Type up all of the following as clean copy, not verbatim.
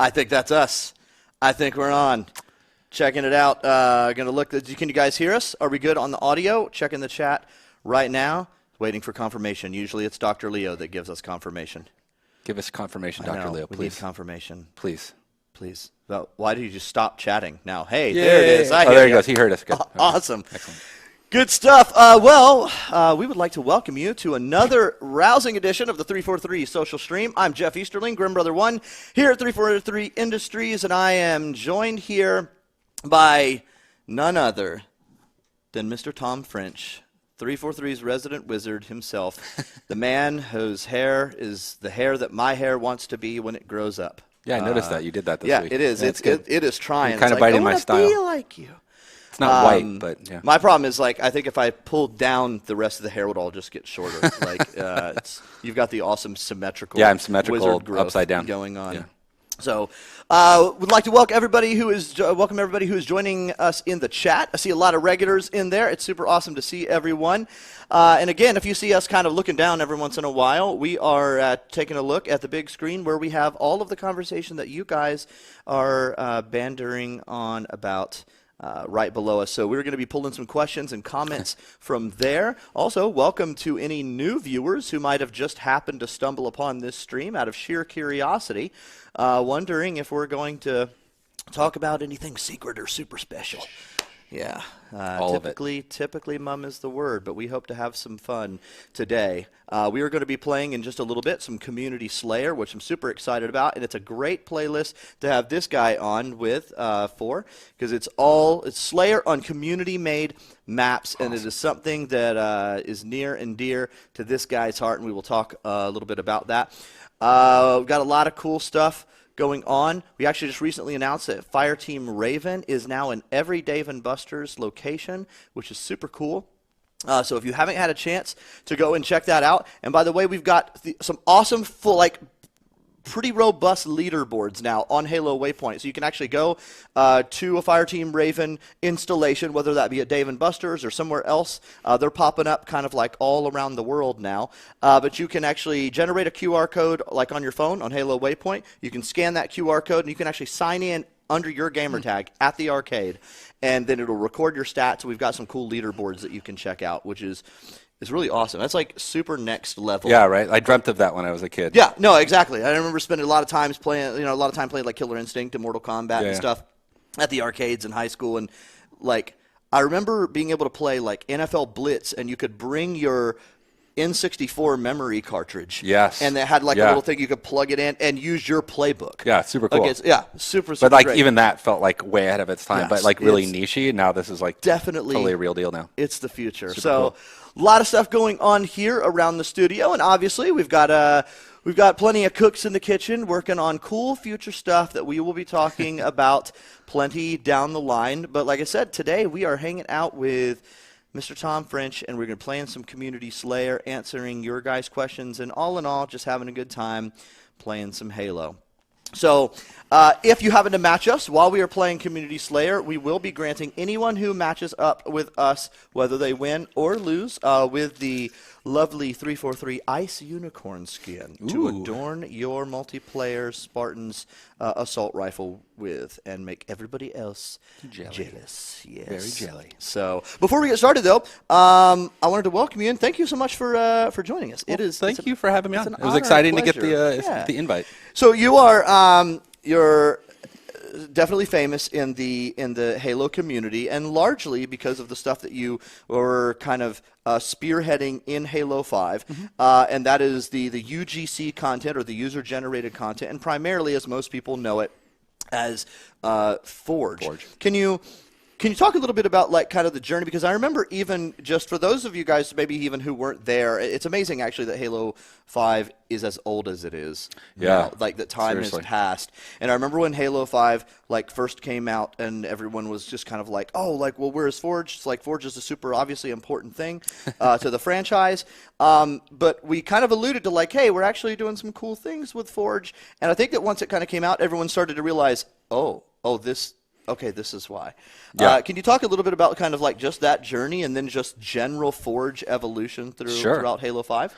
I think that's us. I think we're on. Checking it out. Going to look. Can you guys hear us? Are we good on the audio? Checking the chat right now. Waiting for confirmation. Usually it's Dr. Leo that gives us confirmation. Give us confirmation, Dr. Leo, please. We need confirmation. Please. Please. Well, why did you just stop chatting now? Hey, Yay. there it is. There he goes. He heard us. Good. Awesome. Excellent. Good stuff. We would like to welcome you to another rousing edition of the 343 Social Stream. I'm Jeff Easterling, Grim Brother 1, here at 343 Industries, and I am joined here by none other than Mr. Tom French, 343's resident wizard himself, the man whose hair is the hair that my hair wants to be when it grows up. Yeah, I noticed that. You did that this week. Yeah, it is. It is trying. You're kind of biting my style. Be like you. It's not white, but yeah. My problem is, I think if I pulled down, the rest of the hair would all just get shorter. You've got the awesome symmetrical. Yeah, I'm symmetrical, wizard growth upside down going on. Yeah. So, would like to welcome everybody who is joining us in the chat. I see a lot of regulars in there. It's super awesome to see everyone. And again, if you see us kind of looking down every once in a while, we are taking a look at the big screen where we have all of the conversation that you guys are bandering on about. Right below us. So we're going to be pulling some questions and comments from there. Also, welcome to any new viewers who might have just happened to stumble upon this stream out of sheer curiosity, wondering if we're going to talk about anything secret or super special. Yeah, typically mum is the word, but we hope to have some fun today. We are going to be playing in just a little bit some Community Slayer, which I'm super excited about, and it's a great playlist to have this guy on with for, because it's Slayer on community-made maps, awesome. And it is something that is near and dear to this guy's heart, and we will talk a little bit about that. We've got a lot of cool stuff going on. We actually just recently announced that Fireteam Raven is now in every Dave & Buster's location, which is super cool. So if you haven't had a chance to go and check that out, and by the way, we've got some awesome pretty robust leaderboards now on Halo Waypoint. So you can actually go to a Fireteam Raven installation, whether that be at Dave & Buster's or somewhere else. They're popping up kind of like all around the world now. But you can actually generate a QR code like on your phone on Halo Waypoint. You can scan that QR code and you can actually sign in under your gamer tag at the arcade. And then it'll record your stats. We've got some cool leaderboards that you can check out, which is really awesome. That's like super next level. Yeah, right. I dreamt of that when I was a kid. Yeah, no, exactly. I remember spending a lot of time playing like Killer Instinct and Mortal Kombat and stuff at the arcades in high school. And I remember being able to play like NFL Blitz, and you could bring your N64 memory cartridge. Yes. And they had a little thing you could plug it in and use your playbook. Yeah, super cool. Super But great. even that felt like way ahead of its time, Yes, but really nichey. Now this is definitely totally a real deal now. It's the future. Super so cool. A lot of stuff going on here around the studio, and obviously we've got plenty of cooks in the kitchen working on cool future stuff that we will be talking about plenty down the line. But like I said, today we are hanging out with Mr. Tom French, and we're going to play in some Community Slayer, answering your guys' questions, and all in all, just having a good time playing some Halo. So if you happen to match us while we are playing Community Slayer, we will be granting anyone who matches up with us, whether they win or lose, with the lovely 343 Ice Unicorn skin to adorn your multiplayer Spartan's assault rifle with and make everybody else jealous. Yes. Very jelly. So before we get started, though, I wanted to welcome you and thank you so much for joining us. Well, thank you for having me on. It was honor exciting and to get pleasure. the invite. So you are you're definitely famous in the Halo community, and largely because of the stuff that you were kind of spearheading in Halo 5, and that is the UGC content, or the user-generated content, and primarily, as most people know it, as Forge. Can you talk a little bit about kind of the journey? Because I remember, even just for those of you guys maybe even who weren't there, it's amazing actually that Halo 5 is as old as it is. Yeah. Like the time Seriously. has passed. And I remember when Halo 5 first came out, and everyone was just kind of like, oh, well, where's Forge? It's like Forge is a super obviously important thing to the franchise. But we kind of alluded to hey, we're actually doing some cool things with Forge. And I think that once it kind of came out, everyone started to realize, oh, okay, this is why. Yeah. Can you talk a little bit about kind of like just that journey and then just general Forge evolution throughout Halo 5?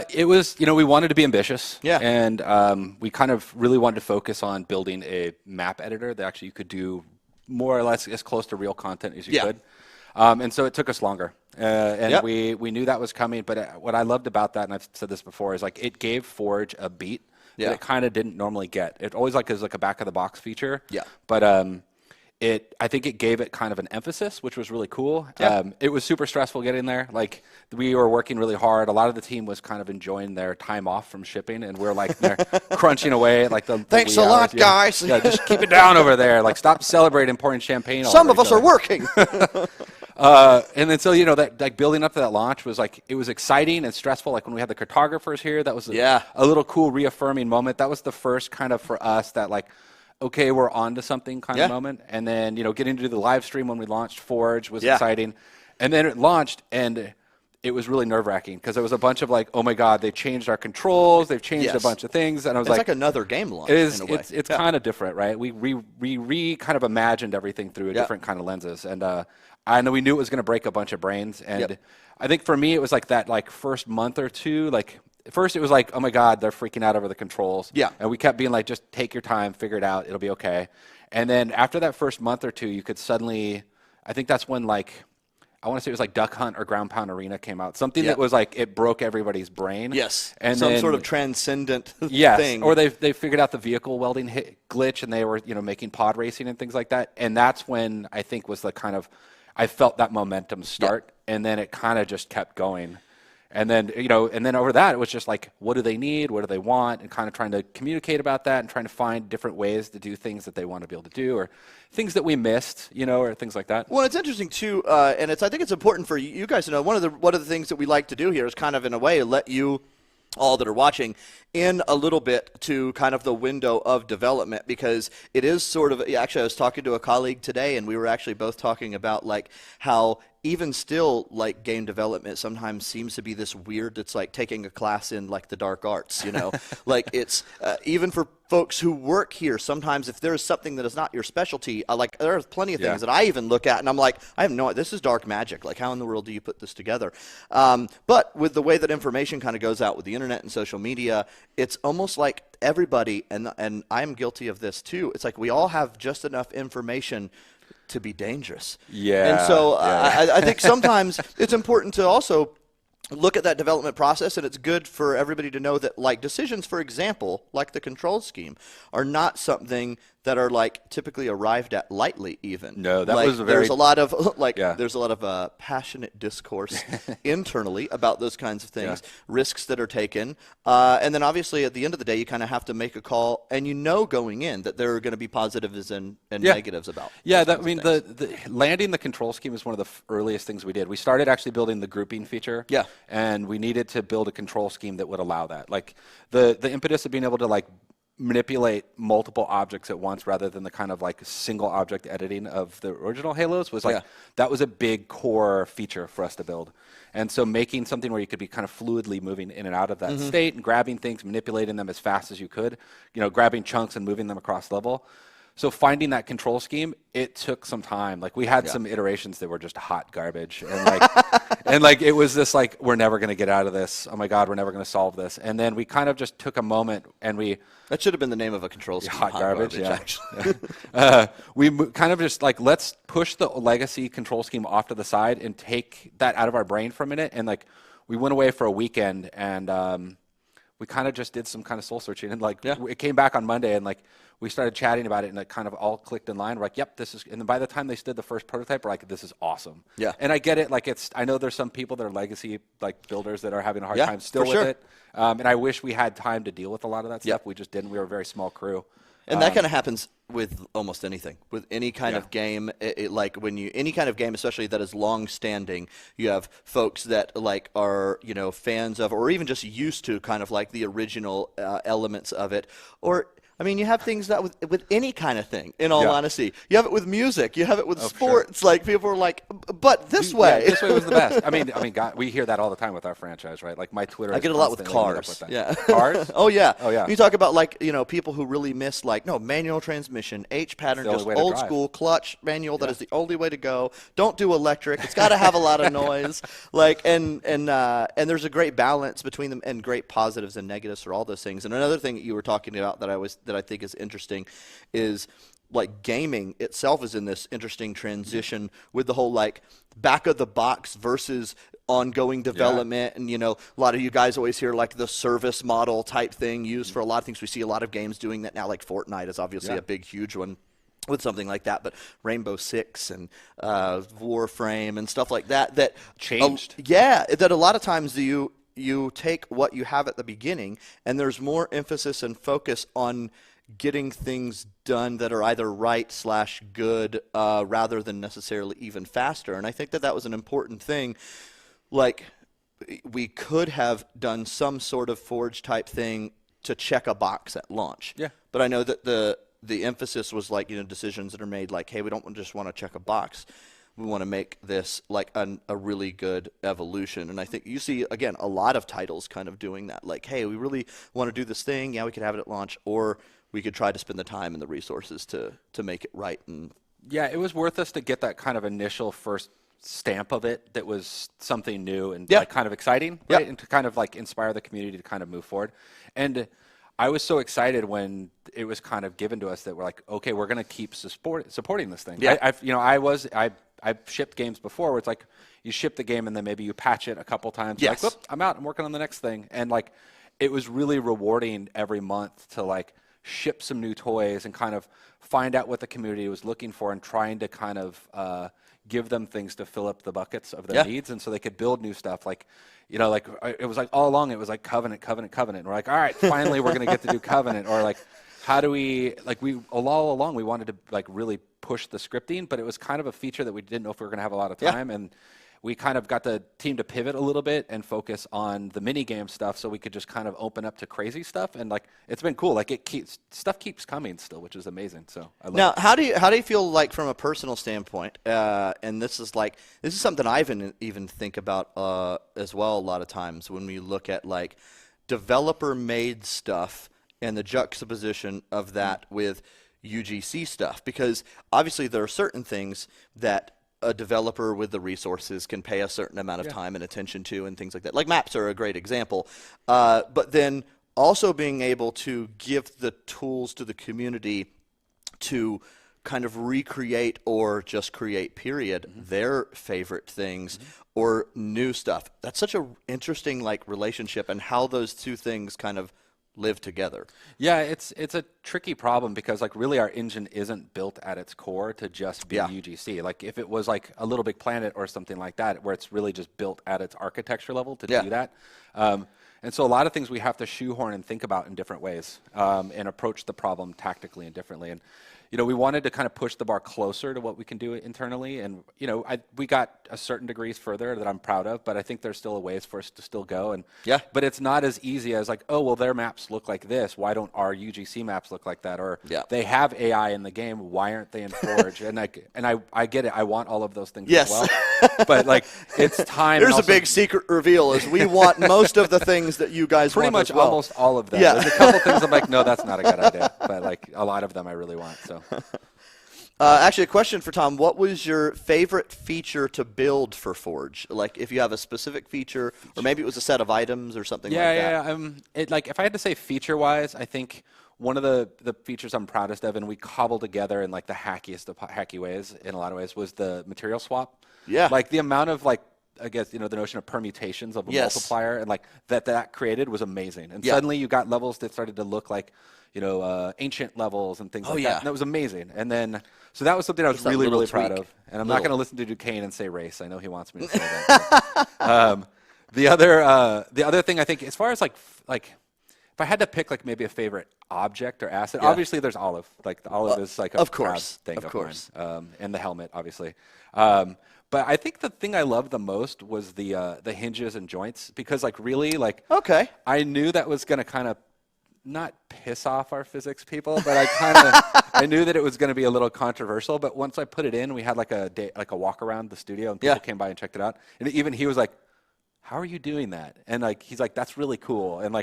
It was, we wanted to be ambitious. Yeah. And we kind of really wanted to focus on building a map editor that actually you could do more or less as close to real content as you could. And so it took us longer. And we knew that was coming. But what I loved about that, and I've said this before, is like it gave Forge a beat that it kind of didn't normally get. It always is like a back of the box feature. Yeah. But I think it gave it kind of an emphasis, which was really cool. Yeah. It was super stressful getting there. Like we were working really hard. A lot of the team was kind of enjoying their time off from shipping, and we're like they're crunching away at like the Thanks wee a lot, hours. guys. Yeah, just keep it down over there. Like stop celebrating pouring champagne. Some of us are working. And then so that like building up to that launch was like it was exciting and stressful. Like when we had the cartographers here, that was a little cool reaffirming moment. That was the first kind of for us that like, okay, we're on to something kind of moment. And then getting to do the live stream when we launched Forge was exciting. And then it launched and it was really nerve-wracking because there was a bunch of like, oh my God, they've changed our controls, they've changed a bunch of things, and I was it's like another game launch. It is. In a way. It's kind of different, right? We kind of imagined everything through a different kind of lenses, and I know we knew it was going to break a bunch of brains, and I think for me it was like that like first month or two, like. First, it was like, oh my God, they're freaking out over the controls. Yeah. And we kept being like, just take your time, figure it out, it'll be okay. And then after that first month or two, you could suddenly, I think that's when like, I want to say it was like Duck Hunt or Ground Pound Arena came out. Something that was like, it broke everybody's brain. Yes. And some then, sort of transcendent thing. Or they figured out the vehicle welding glitch and they were, making pod racing and things like that. And that's when I think was the kind of, I felt that momentum start. And then it kind of just kept going. And then, and then over that, it was just like, what do they need? What do they want? And kind of trying to communicate about that and trying to find different ways to do things that they want to be able to do or things that we missed, or things like that. Well, it's interesting too, and I think it's important for you guys to know, one of the things that we like to do here is kind of in a way let you all that are watching in a little bit to kind of the window of development, because it is sort of, actually I was talking to a colleague today and we were actually both talking about like how even still like game development sometimes seems to be this weird, it's like taking a class in like the dark arts, like it's even for folks who work here, sometimes if there is something that is not your specialty, like there are plenty of things that I even look at and I'm like, I have no, this is dark magic, like how in the world do you put this together? But with the way that information kind of goes out with the internet and social media, it's almost like everybody, and I'm guilty of this too, it's like we all have just enough information to be dangerous. Yeah. And so I think sometimes it's important to also look at that development process, and it's good for everybody to know that like decisions, for example, like the control scheme, are not something that are like typically arrived at lightly even. No, that like, was there's a lot of there's a lot of passionate discourse internally about those kinds of things, risks that are taken, and then obviously at the end of the day you kind of have to make a call, and going in that there are going to be positives and negatives about. The landing the control scheme is one of the earliest things we did. We started actually building the grouping feature. Yeah. And we needed to build a control scheme that would allow that. Like the impetus of being able to like manipulate multiple objects at once rather than the kind of like single object editing of the original Halos was like that was a big core feature for us to build. And so making something where you could be kind of fluidly moving in and out of that state and grabbing things, manipulating them as fast as you could, grabbing chunks and moving them across level. So finding that control scheme, it took some time. Like we had some iterations that were just hot garbage, and like it was this like we're never going to get out of this. Oh my God, we're never going to solve this. And then we kind of just took a moment and that should have been the name of a control scheme. Hot garbage, actually. We kind of just like let's push the legacy control scheme off to the side and take that out of our brain for a minute. And like we went away for a weekend and we kind of just did some kind of soul searching and like it came back on Monday and like. We started chatting about it, and it kind of all clicked in line. We're like, yep, this is – and then by the time they did the first prototype, we're like, this is awesome. Yeah. And I get it. Like I know there's some people that are legacy like builders that are having a hard time still with it. And I wish we had time to deal with a lot of that stuff. We just didn't. We were a very small crew. And that kind of happens with almost anything, with any kind of game. Like when any kind of game, especially that is long-standing, you have folks that like are fans of, or even just used to kind of like the original elements of it, or I mean, you have things that with any kind of thing, in all Yeah. honesty. You have it with music. You have it with sure. sports. Like, people are like, but this way. Yeah, this way was the best. I mean, God, we hear that all the time with our franchise, right? Like my Twitter. I get a lot with cars. Yeah. Cars? Oh, yeah. Oh, yeah. You talk about, like, you know, people who really miss, like, no, manual transmission, H pattern, the only just way to old drive. school clutch manual. That is the only way to go. Don't do electric. It's got to have a lot of noise. Like, and there's a great balance between them, and great positives and negatives for all those things. And another thing that you were talking about that I think is interesting is, like, gaming itself is in this interesting transition with the whole, like, back of the box versus ongoing development. And, you know, a lot of you guys always hear, like, the service model type thing used for a lot of things. We see a lot of games doing that now, like Fortnite is obviously a big, huge one with something like that, but Rainbow Six and Warframe and stuff like that Changed. That a lot of times you take what you have at the beginning, and there's more emphasis and focus on getting things done that are either right/good rather than necessarily even faster. And I think that was an important thing. Like, we could have done some sort of Forge type thing to check a box at launch. Yeah. But I know that the emphasis was, like, you know, decisions that are made like, hey, we don't just want to check a box. We want to make this like a really good evolution. And I think you see, again, a lot of titles kind of doing that. Like, hey, we really want to do this thing. Yeah, we could have it at launch, or we could try to spend the time and the resources to make it right. And yeah, it was worth us to get that kind of initial first stamp of it that was something new and like kind of exciting, right? And to kind of like inspire the community to kind of move forward. And I was so excited when it was kind of given to us that we're like, okay, we're going to keep supporting this thing. Yeah. I've shipped games before where it's like you ship the game and then maybe you patch it a couple times. Yes. Like, whoop, I'm out. I'm working on the next thing. And like, it was really rewarding every month to like ship some new toys and kind of find out what the community was looking for and trying to kind of give them things to fill up the buckets of their needs, and so they could build new stuff. Like, you know, like it was like all along it was like Covenant. And we're like, all right, finally we're going to get to do Covenant. Or like, how do we, like, we all along we wanted to like really push the scripting, but it was kind of a feature that we didn't know if we were going to have a lot of time. And we kind of got the team to pivot a little bit and focus on the mini game stuff, so we could just kind of open up to crazy stuff. And like, it's been cool. Like, stuff keeps coming still, which is amazing. So I love now, it. how do you feel, like, from a personal standpoint? And this is something I even think about as well a lot of times when we look at, like, developer made stuff and the juxtaposition of that with UGC stuff, because obviously there are certain things that a developer with the resources can pay a certain amount of time and attention to, and things like that. Like, maps are a great example. But then also being able to give the tools to the community to kind of recreate or just create, period, their favorite things or new stuff. That's such an interesting, like, relationship, and how those two things kind of live together. Yeah, it's a tricky problem because like really our engine isn't built at its core to just be UGC. Like, if it was like a Little Big Planet or something like that, where it's really just built at its architecture level to do that. And so a lot of things we have to shoehorn and think about in different ways, and approach the problem tactically and differently. And you know, we wanted to kind of push the bar closer to what we can do internally. And, you know, we got a certain degrees further that I'm proud of, but I think there's still a ways for us to still go. And but it's not as easy as like, oh, well, their maps look like this. Why don't our UGC maps look like that? Or they have AI in the game. Why aren't they in Forge? And I get it. I want all of those things as well. But like, it's time. There's a big secret reveal is we want most of the things that you guys pretty want much as well. Almost all of them. There's a couple things I'm like, no, that's not a good idea. But like a lot of them I really want. So. Actually, a question for Tom. What was your favorite feature to build for Forge? Like, if you have a specific feature, or maybe it was a set of items or something like that. Like, if I had to say feature-wise, I think one of the features I'm proudest of, and we cobbled together in like the hackiest of hacky ways, in a lot of ways, was the material swap. Yeah. Like, the amount of like, I guess, you know, the notion of permutations of a multiplier and like that created was amazing. And suddenly you got levels that started to look like, you know, ancient levels and things like that. And that was amazing. And then, so that was something I was really proud of. And I'm not going to listen to Duquesne and say race. I know he wants me to say that. The other thing I think, as far as like if I had to pick like maybe a favorite object or asset, obviously there's Olive. Like, the Olive is like a proud thing of course. And the helmet, obviously. But I think the thing I loved the most was the hinges and joints, because like really like I knew that was going to kind of not piss off our physics people, but I knew that it was going to be a little controversial. But once I put it in, we had like a walk around the studio, and people came by and checked it out. And even he was like, "How are you doing that?" And like he's like, "That's really cool." And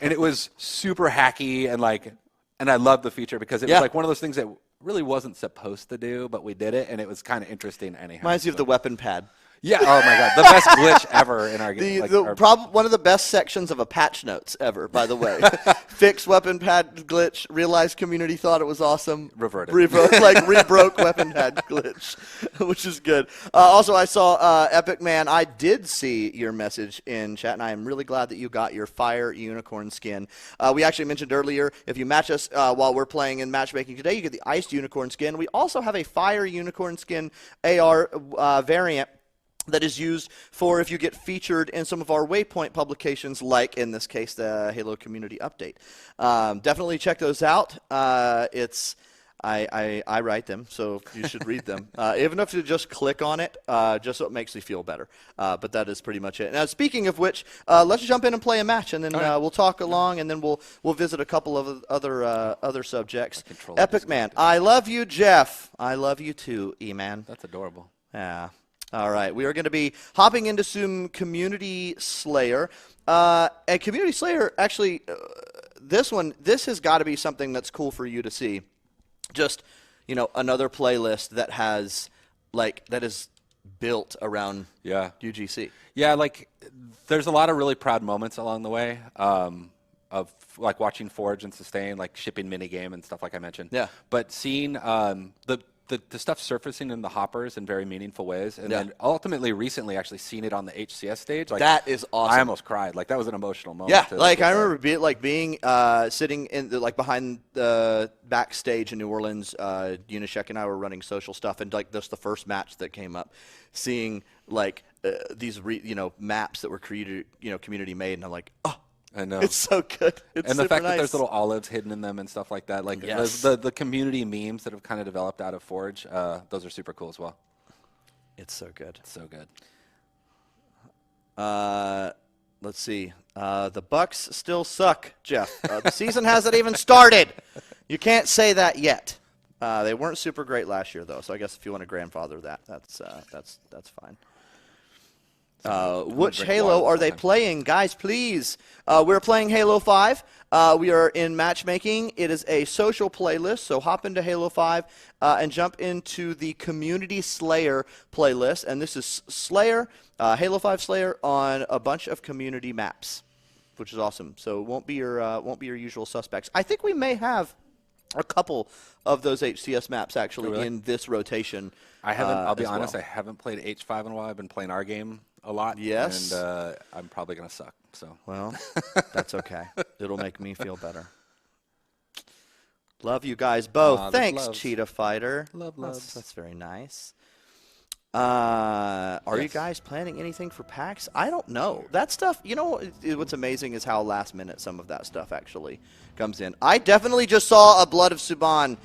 and it was super hacky and I loved the feature because it was like one of those things that really wasn't supposed to do, but we did it, and it was kind of interesting anyhow. Reminds you of the weapon pad. Yeah. Oh my God, the best glitch ever in our game. One of the best sections of a patch notes ever, by the way. Fixed weapon pad glitch. Realized community thought it was awesome. Rebroke weapon pad glitch, which is good. Also, I saw Epic Man. I did see your message in chat, and I am really glad that you got your Fire Unicorn skin. We actually mentioned earlier, if you match us while we're playing in matchmaking today, you get the Iced Unicorn skin. We also have a Fire Unicorn skin AR variant that is used for if you get featured in some of our Waypoint publications, like in this case the Halo Community Update. Definitely check those out. I write them, so you should read them. Even if you just click on it, just so it makes you feel better. But that is pretty much it. Now, speaking of which, let's jump in and play a match, and then we'll talk along, and then we'll visit a couple of other subjects. Epic Man, I love you, Jeff. I love you too, E-Man. That's adorable. Yeah. All right, we are going to be hopping into some Community Slayer. And Community Slayer, actually, this has got to be something that's cool for you to see. Just, another playlist that has, that is built around UGC. Yeah, there's a lot of really proud moments along the way of, watching Forge and Sustain, shipping minigame and stuff like I mentioned. Yeah. But seeing the stuff surfacing in the hoppers in very meaningful ways, and then ultimately recently actually seeing it on the HCS stage. That is awesome. I almost cried. That was an emotional moment. Yeah, I remember being sitting in behind the backstage in New Orleans. Unishek and I were running social stuff, and this the first match that came up, seeing these maps that were created, community made, and I'm like, oh. I know. It's so good. It's and the fact nice. that there's little olives hidden in them and stuff like that. The community memes that have kind of developed out of Forge, those are super cool as well. It's so good. It's so good. Let's see. The Bucks still suck, Jeff. The season hasn't even started. You can't say that yet. They weren't super great last year, though, so I guess if you want to grandfather that, that's fine. Which Halo are they playing? Guys, please. We're playing Halo 5. We are in matchmaking. It is a social playlist, so hop into Halo 5 and jump into the Community Slayer playlist. And this is Slayer, Halo 5 Slayer on a bunch of community maps, which is awesome. So it won't be your usual suspects. I think we may have a couple of those HCS maps actually in this rotation. I haven't. I'll be honest. I haven't played H5 in a while. I've been playing our game a lot. Yes. And I'm probably going to suck. So. Well, that's okay. It'll make me feel better. Love you guys both. Thanks, Cheetah Fighter. Love. That's very nice. Are you guys planning anything for PAX? I don't know. That stuff, what's amazing is how last minute some of that stuff actually comes in. I definitely just saw a Blood of Suban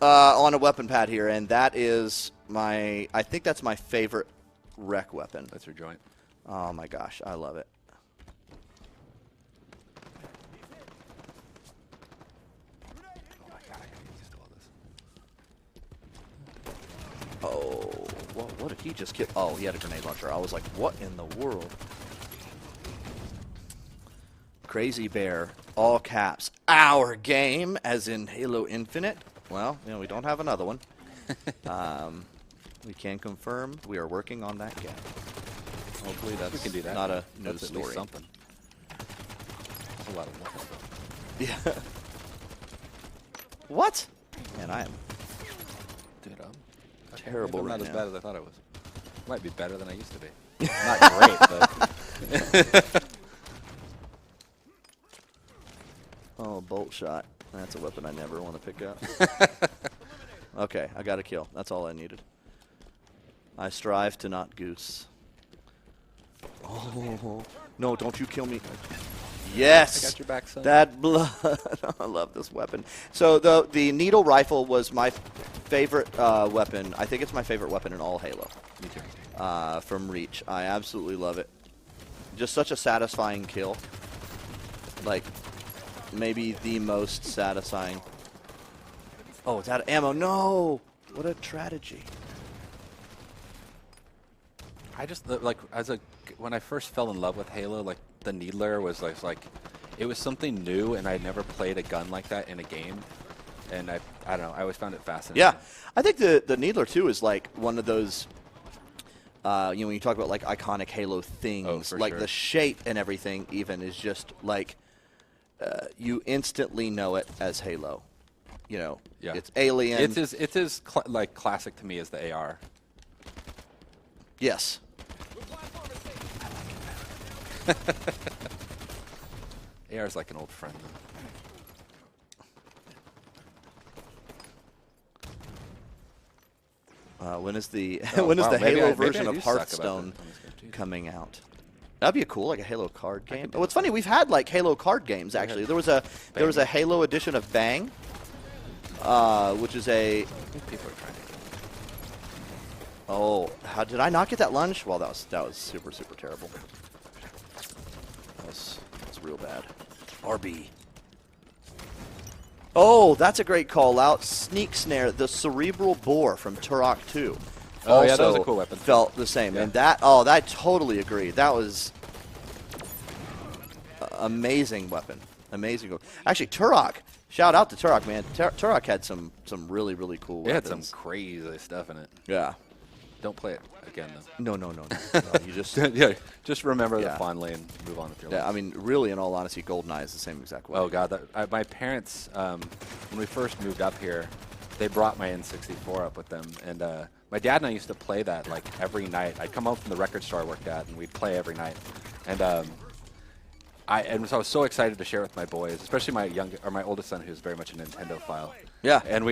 on a weapon pad here, and that is I think that's my favorite rec weapon. That's your joint. Oh my gosh, I love it. Oh my God, I gotta use all this. Oh, what did he just kill? Oh, he had a grenade launcher. I was like, what in the world? Crazy Bear, all caps, our game, as in Halo Infinite. Well, we don't have another one. We can confirm we are working on that game. Hopefully that's not a news that's story. At least something. That's a lot of nothing. Yeah. What? Man, I am terrible I'm right not now. as bad as I thought I was. Might be better than I used to be. Not great, but. Oh, bolt shot. That's a weapon I never want to pick up. Okay, I got a kill. That's all I needed. I strive to not goose. Oh, no, don't you kill me. Yes! I got your back, son. That blood. I love this weapon. So the needle rifle was my favorite weapon. I think it's my favorite weapon in all Halo. Me too. From Reach. I absolutely love it. Just such a satisfying kill. maybe the most satisfying. Oh, it's out of ammo. No! What a tragedy. I just like when I first fell in love with Halo, like the Needler was like it was something new, and I'd never played a gun like that in a game, and I don't know, I always found it fascinating. Yeah, I think the Needler too is like one of those. When you talk about like iconic Halo things, for like sure. the shape and everything, even is just like you instantly know it as Halo. Yeah. It's alien. It's as like classic to me as the AR. Yes. AR is like an old friend. When is the Oh, when is wow, the maybe Halo I version do of suck about Hearthstone this on this game, too. coming out? That'd be cool, like a Halo card game. Oh, it's funny. We've had like Halo card games actually. There was a Halo edition of Bang, which is a. I think people are trying to. Oh, how did I not get that lunge? Well, that was super terrible. That's real bad. RB. Oh, that's a great call out. Sneak Snare, the Cerebral Bore from Turok 2. Oh, yeah, that was a Also cool weapon. Felt the same. Yeah. And I totally agree. That was amazing weapon. Amazing weapon. Actually, Turok, shout out to Turok, man. Turok had some really cool It had weapons. some crazy stuff in it. Yeah. Don't play it again though. No. You just Yeah, just remember Yeah. it fondly and move on with your Yeah, life. I mean, really, in all honesty, GoldenEye is the same exact way. Oh God, my parents, when we first moved up here, they brought my N64 up with them, and my dad and I used to play that like every night. I'd come home from the record store I worked at, and we'd play every night. And so I was so excited to share it with my boys, especially my oldest son, who's very much a Nintendo file. Yeah. And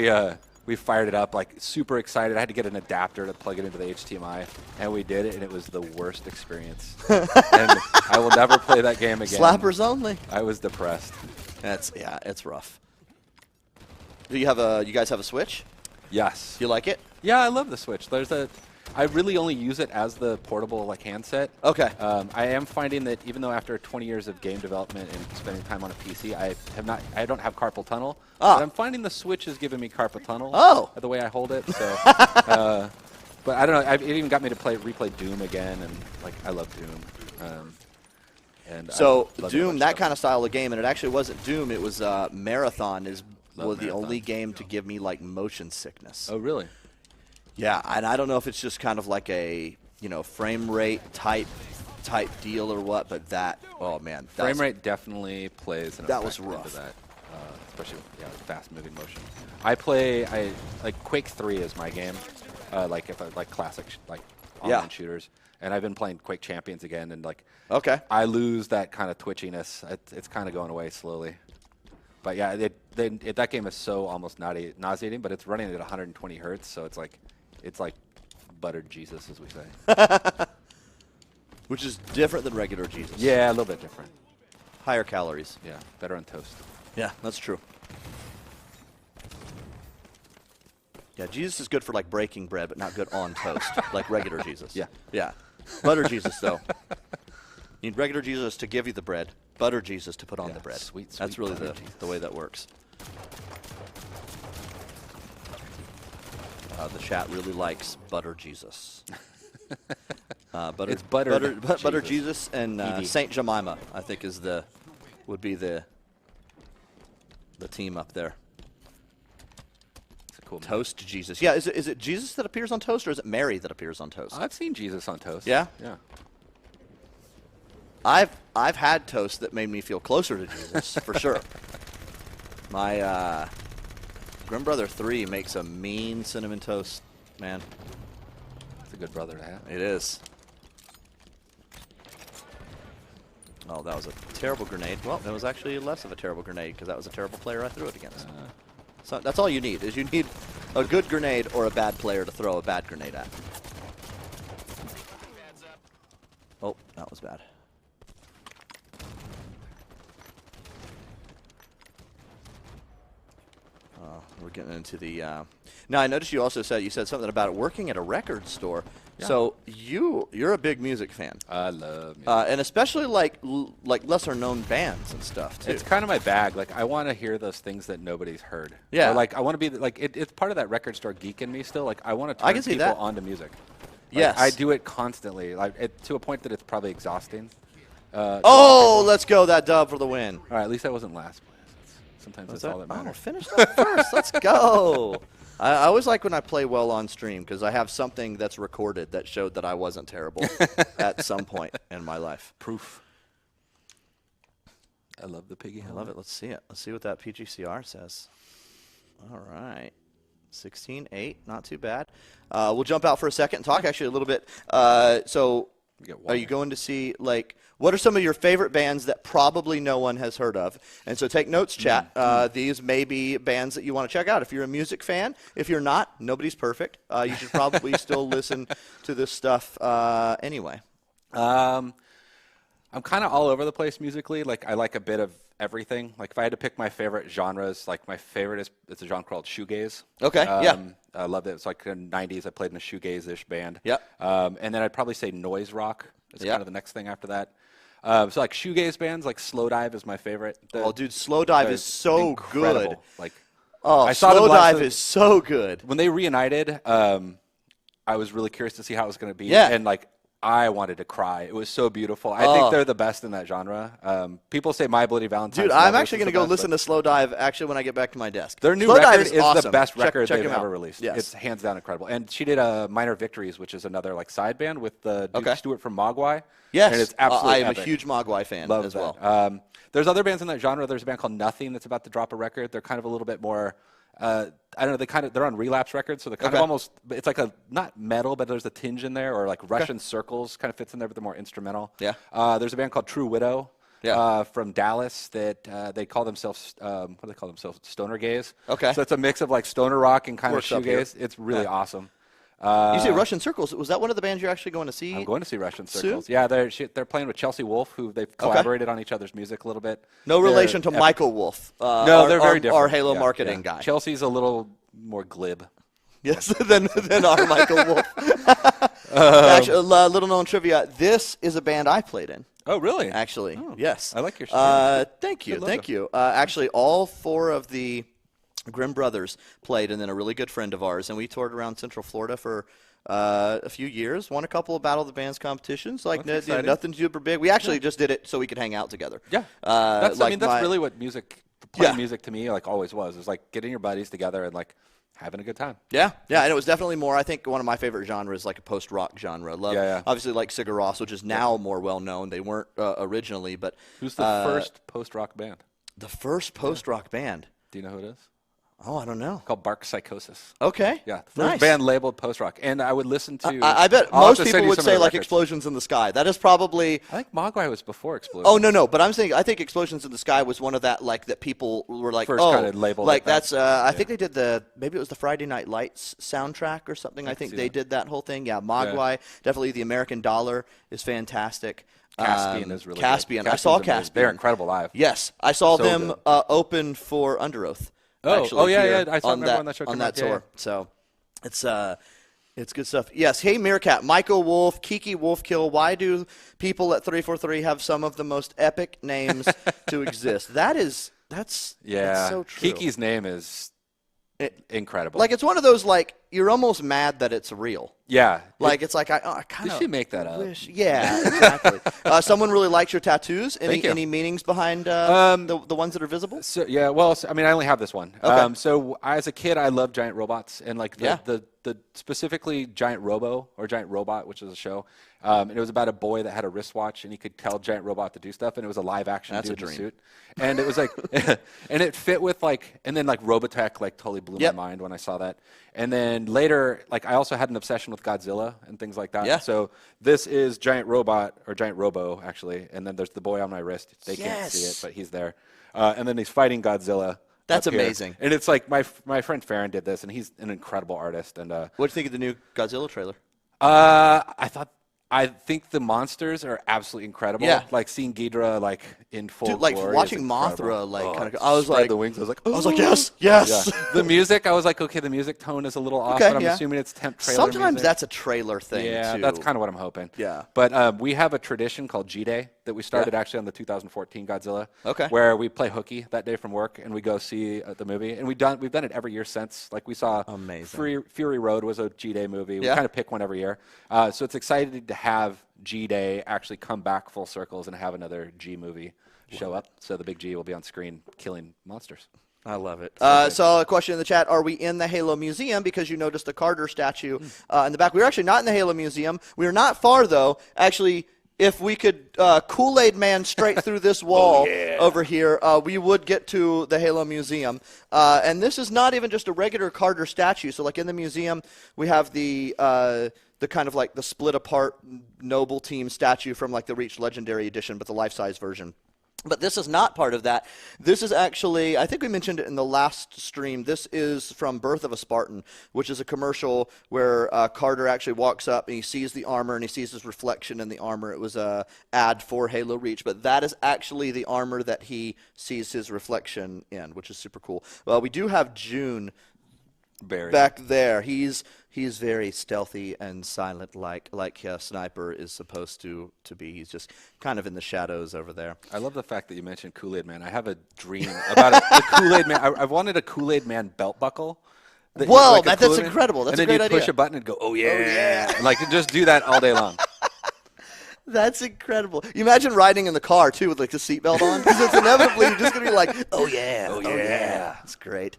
we fired it up, like super excited. I had to get an adapter to plug it into the HDMI, and we did it, and it was the worst experience. And I will never play that game again. Slappers only. I was depressed. It's rough. Do you guys have a Switch? Yes. Do you like it? Yeah, I love the Switch. I really only use it as the portable like handset. Okay. I am finding that even though after 20 years of game development and spending time on a PC, I don't have carpal tunnel. Ah. But I'm finding the Switch is giving me carpal tunnel. Oh. The way I hold it. So, but I don't know. It even got me to replay Doom again, and like I love Doom. And So I love Doom, that stuff. kind of style of game, and it actually wasn't Doom. It was Marathon. Was the Marathon. only game to give me like motion sickness. Oh really? Yeah, and I don't know if it's just kind of like a frame rate type deal or what, but oh man, Frame rate definitely plays an That was effect into rough. that, especially with fast moving motion. I like Quake 3 is my game, like if I like classic online shooters, and I've been playing Quake Champions again, and like Okay. I lose that kind of twitchiness. It's kind of going away slowly. But yeah, that game is so almost nauseating, but it's running at 120 hertz, so it's like buttered Jesus, as we say. Which is different than regular Jesus. Yeah, a little bit different. Higher calories. Yeah, better on toast. Yeah, that's true. Yeah, Jesus is good for like breaking bread, but not good on toast, like regular Jesus. Yeah. Yeah. Butter Jesus, though. You need regular Jesus to give you the bread, butter Jesus to put on Yeah, the bread. sweet That's really butter the Jesus. way that works. The chat really likes butter Jesus. Butter, It's buttered butter Jesus. Jesus and ED. Saint Jemima, I think, would be the team up there. It's a cool movie. Toast Jesus. Yeah, is it Jesus that appears on toast, or is it Mary that appears on toast? I've seen Jesus on toast. Yeah? Yeah. I've had toast that made me feel closer to Jesus, for sure. My Grim Brother 3 makes a mean cinnamon toast, man. It's a good brother to have. It is. Oh, that was a terrible grenade. Well, that was actually less of a terrible grenade because that was a terrible player I threw it against. So that's all you need, is you need a good grenade or a bad player to throw a bad grenade at. Oh, that was bad. we're getting into the. Now I noticed you also said something about working at a record store. Yeah. So you're a big music fan. I love music. And especially like lesser known bands and stuff too. It's kind of my bag. Like I want to hear those things that nobody's heard. Yeah. Or, like I want to be like it's part of that record store geek in me still. Like I want to turn can see people that. onto music. Like, Yes. I do it constantly, like to a point that it's probably exhausting. Let's go that dub for the win. All right, at least I wasn't last place. Sometimes that's all that Oh, matters. finish that first. Let's go. I always like when I play well on stream because I have something that's recorded that showed that I wasn't terrible at some point in my life. Proof. I love the piggy. I love it. Let's see it. Let's see what that PGCR says. All right. 16-8, not too bad. We'll jump out for a second and talk actually a little bit. So are you going to see, like, what are some of your favorite bands that probably no one has heard of? And so take notes, chat. These may be bands that you want to check out. If you're a music fan, if you're not, nobody's perfect. You should probably still listen to this stuff anyway. I'm kind of all over the place musically. Like I like a bit of everything. Like if I had to pick my favorite genres, like my favorite is it's a genre called shoegaze. Okay, yeah. I loved it. It's like in the 90s. I played in a shoegaze-ish band. Yep. And then I'd probably say noise rock is kind of the next thing after that. So like shoegaze bands, like Slowdive is my favorite. Dude, Slowdive is so incredible. good. Like I saw Slowdive is so good. when they reunited. I was really curious to see how it was going to be. Yeah. And like I wanted to cry. It was so beautiful. I think they're the best in that genre. People say My Bloody Valentine. Dude, I'm actually going to go listen to Slowdive actually when I get back to my desk. Their new Slowdive record is awesome. the best record check they've them out. ever released. Yes. It's hands down incredible. And she did Minor Victories, which is another like side band with Duke Stewart from Mogwai. Yes, and it's absolutely I am epic. a huge Mogwai fan Love as that. well. There's other bands in that genre. There's a band called Nothing that's about to drop a record. They're kind of a little bit more. I don't know. They're on Relapse Records, so they're kind of almost. It's like a not metal, but there's a tinge in there, or like Russian Circles kind of fits in there, but they're more instrumental. Yeah. There's a band called True Widow. Yeah. From Dallas that they call themselves. What do they call themselves? Stoner gaze. Okay. So it's a mix of like stoner rock and kind Works of up here. shoegaze. It's really awesome. You say Russian Circles. Was that one of the bands you're actually going to see? I'm going to see Russian soon? Circles. Yeah, they're playing with Chelsea Wolfe, who they've collaborated on each other's music a little bit. No They're relation to epic. Michael Wolf. No, they're very different. Our Halo Yeah, marketing yeah. guy. Chelsea's a little more glib. Yes, than our Michael Wolf. Actually, little known trivia. This is a band I played in. Oh, really? Actually, Oh, yes. I like your shirt. Thank you, Good thank you. Actually, all four of the Grimm brothers played, and then a really good friend of ours, and we toured around Central Florida for a few years. Won a couple of Battle of the Bands competitions. Like nothing super big. We actually just did it so we could hang out together. Yeah. That's really what playing music to me like always was. It was like getting your buddies together and like having a good time. Yeah, and it was definitely more, I think one of my favorite genres, like a post-rock genre. Obviously like Sigur Rós, which is now more well-known. They weren't originally, but... Who's the first post-rock band? The first post-rock band? Do you know who it is? Oh, I don't know. Called Bark Psychosis. Okay. Yeah, the first band labeled post-rock. And I would listen to... I bet most people would say like Explosions in the Sky. That is probably... I think Mogwai was before Explosions. Oh, no, but I'm saying I think Explosions in the Sky was one of that like that people were like, First kind of labeled like it that. that's I think they did maybe it was the Friday Night Lights soundtrack or something. I think they did that whole thing. Yeah, Mogwai, definitely the American Dollar is fantastic. Caspian is really Caspian. good. I saw Caspian's amazing. Caspian. They're incredible live. Yes, I saw So them good. open for Under Oath. Oh, actually, yeah, here yeah. I saw on them on that show. on that tour. So it's good stuff. Yes. Hey, Meerkat, Michael Wolf, Kiki Wolfkill. Why do people at 343 have some of the most epic names to exist? That's so true. Kiki's name is incredible. Like it's one of those like you're almost mad that it's real. yeah. Like it's like I kind of Did she make that up? wish. Yeah, exactly. Someone really likes your tattoos. Thank you. Any meanings behind the ones that are visible? So yeah, well, I mean, I only have this one. Okay. So as a kid, I loved giant robots and like Yeah. the specifically Giant Robo or Giant Robot, which is a show. And it was about a boy that had a wristwatch and he could tell Giant Robot to do stuff, and it was a live action That's dude a in a dream. suit. And it was like, and it fit with like, and then like Robotech like totally blew Yep. my mind when I saw that. And then later, like I also had an obsession with Godzilla and things like that. Yeah. So this is Giant Robot or Giant Robo actually, and then there's the boy on my wrist. They can't see it, but he's there. And then he's fighting Godzilla. That's up here. amazing. And it's like my friend Farron did this, and he's an incredible artist. And What do you think of the new Godzilla trailer? I I think the monsters are absolutely incredible. Yeah. Like seeing Ghidra like in full Dude, like glory watching is Mothra, incredible. like kind of. It I was spread like, the wings. I was like, yes, yeah. yes. The music, I was like, okay, the music tone is a little off, Okay, but I'm yeah. assuming it's temp trailer Sometimes music. that's a trailer thing Yeah, too. that's kind of what I'm hoping. Yeah. But we have a tradition called G-Day that we started actually on the 2014 Godzilla. Okay. Where we play hooky that day from work and we go see the movie. And we've done it every year since. Like we saw Amazing. Fury Road was a G-Day movie. We Yeah. kind of pick one every year. So it's exciting to have G-Day actually come back full circles and have another G movie show up. So the big G will be on screen killing monsters. I love it. So a question in the chat, are we in the Halo Museum? Because you noticed the Carter statue in the back. We're actually not in the Halo Museum. We're not far, though. Actually, if we could Kool-Aid Man straight through this wall over here, we would get to the Halo Museum. And this is not even just a regular Carter statue. So like in the museum, we have the kind of like the split apart Noble Team statue from like the Reach Legendary Edition, but the life-size version. But this is not part of that. This is actually, I think we mentioned it in the last stream, this is from Birth of a Spartan, which is a commercial where Carter actually walks up and he sees the armor and he sees his reflection in the armor. It was a ad for Halo Reach, but that is actually the armor that he sees his reflection in, which is super cool. Well, we do have June back there. He's very stealthy and silent, like a sniper is supposed to be. He's just kind of in the shadows over there. I love the fact that you mentioned Kool-Aid Man. I have a dream about a Kool-Aid Man. I wanted a Kool-Aid Man belt buckle. Whoa, like that's incredible. That's a great idea. And then you push a button and go, oh yeah. Like just do that all day long. That's incredible. You imagine riding in the car, too, with like the seatbelt on? Because it's inevitably you're just going to be like, oh yeah. That's great.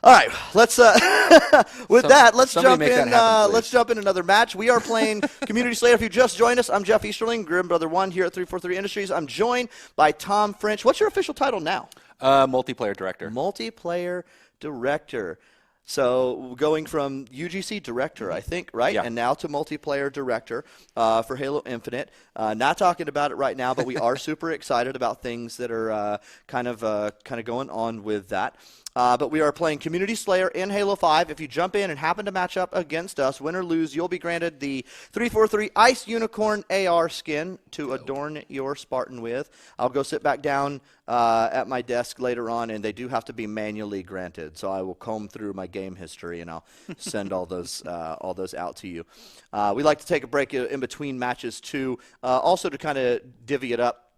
All right, let's let's jump in. Let's jump in another match. We are playing Community Slayer. If you just joined us, I'm Jeff Easterling, Grim Brother One here at 343 Industries. I'm joined by Tom French. What's your official title now? Multiplayer director. Multiplayer director. So going from UGC director, I think, right? Yeah. And now to multiplayer director for Halo Infinite. Not talking about it right now, but we are super excited about things that are kind of going on with that. But we are playing Community Slayer in Halo 5. If you jump in and happen to match up against us, win or lose, you'll be granted the 343 Ice Unicorn AR skin to adorn your Spartan with. I'll go sit back down at my desk later on, and they do have to be manually granted. So I will comb through my game history, and I'll send all those out to you. We like to take a break in between matches, too, also to kind of divvy it up.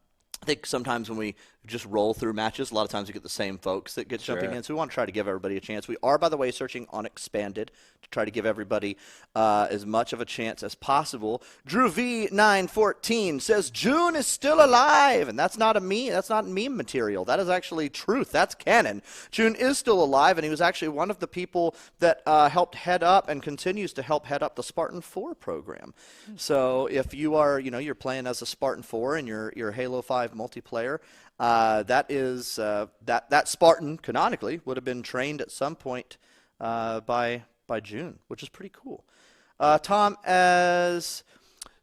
I think sometimes when we just roll through matches, a lot of times we get the same folks that get jumping in. So we want to try to give everybody a chance. We are, by the way, searching on Expanded to try to give everybody as much of a chance as possible. Drew V914 says June is still alive, and that's not meme material. That is actually truth. That's canon. June is still alive, and he was actually one of the people that helped head up and continues to help head up the Spartan 4 program. So if you are, you're playing as a Spartan 4 and you're Halo 5 multiplayer. That is that Spartan canonically would have been trained at some point by June, which is pretty cool. Tom, as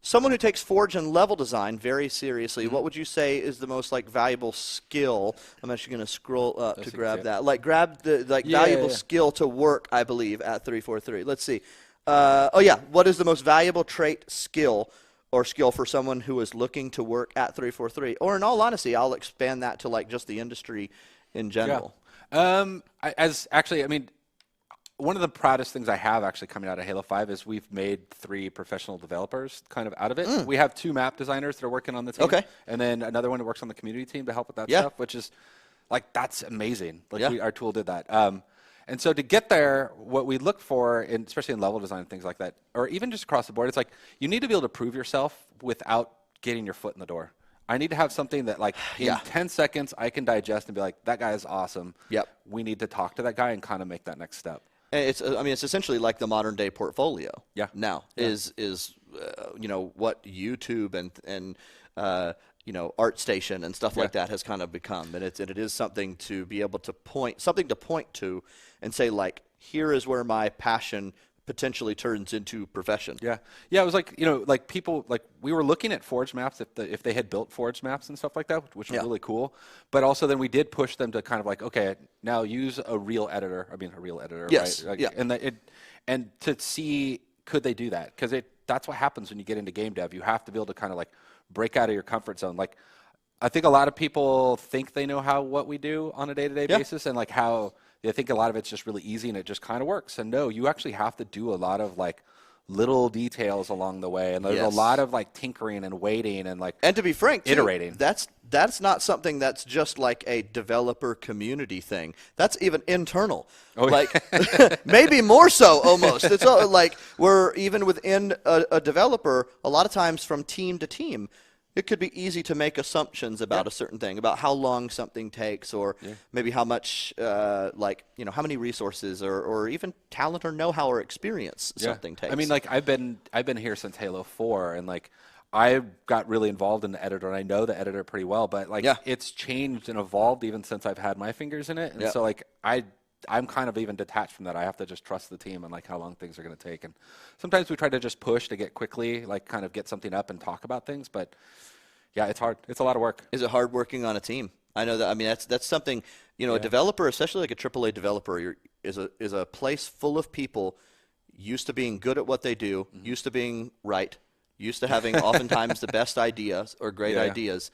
someone who takes Forge and level design very seriously, what would you say is the most valuable skill? I'm actually going to scroll up to grab that. Grab the valuable skill to work, I believe, at 343. Let's see. What is the most valuable trait skill for someone who is looking to work at 343? Or in all honesty, I'll expand that to just the industry in general. One of the proudest things I have actually coming out of Halo 5 is we've made 3 professional developers kind of out of it. We have 2 map designers that are working on the team. Okay. And then another one that works on the community team to help with that stuff, which is that's amazing. Our tool did that. And so to get there, what we look for, especially in level design and things like that, or even just across the board, it's you need to be able to prove yourself without getting your foot in the door. I need to have something that in 10 seconds I can digest and be like, that guy is awesome. Yep. We need to talk to that guy and kind of make that next step. And it's essentially like the modern day portfolio. Yeah. Now is what YouTube and ArtStation and stuff like that has kind of become, and it is something to be able to point to and say here is where my passion potentially turns into profession. Yeah. It was people we were looking at Forge maps if they had built Forge maps and stuff like that, which was really cool. But also then we did push them to kind of okay, now use a real editor. I mean, a real editor, yes. right? And to see could they do that, because that's what happens when you get into game dev. You have to be able to kind of like break out of your comfort zone. Like, I think a lot of people think they know what we do on a day-to-day basis, and like how they think a lot of it's just really easy and it just kind of works. And no, you actually have to do a lot of like little details along the way, and there's a lot of like tinkering and waiting and like, and to be frank, iterating. That's not something that's just like a developer community thing. That's even internal. Like maybe more so almost. It's like we're even within a developer, a lot of times from team to team, it could be easy to make assumptions about a certain thing, about how long something takes, or maybe how much, like, you know, how many resources or even talent or know-how or experience something takes. I mean, like, I've been here since Halo 4, and like I got really involved in the editor, and I know the editor pretty well, but like it's changed and evolved even since I've had my fingers in it. And so like I'm kind of even detached from that. I have to just trust the team and like how long things are going to take. And sometimes we try to just push to get quickly, like kind of get something up and talk about things. But yeah, it's hard. It's a lot of work. Is it hard working on a team? I know that. I mean, that's something, you know, a developer, especially like a AAA developer, is a place full of people used to being good at what they do, used to being right, used to having oftentimes the best ideas or great ideas.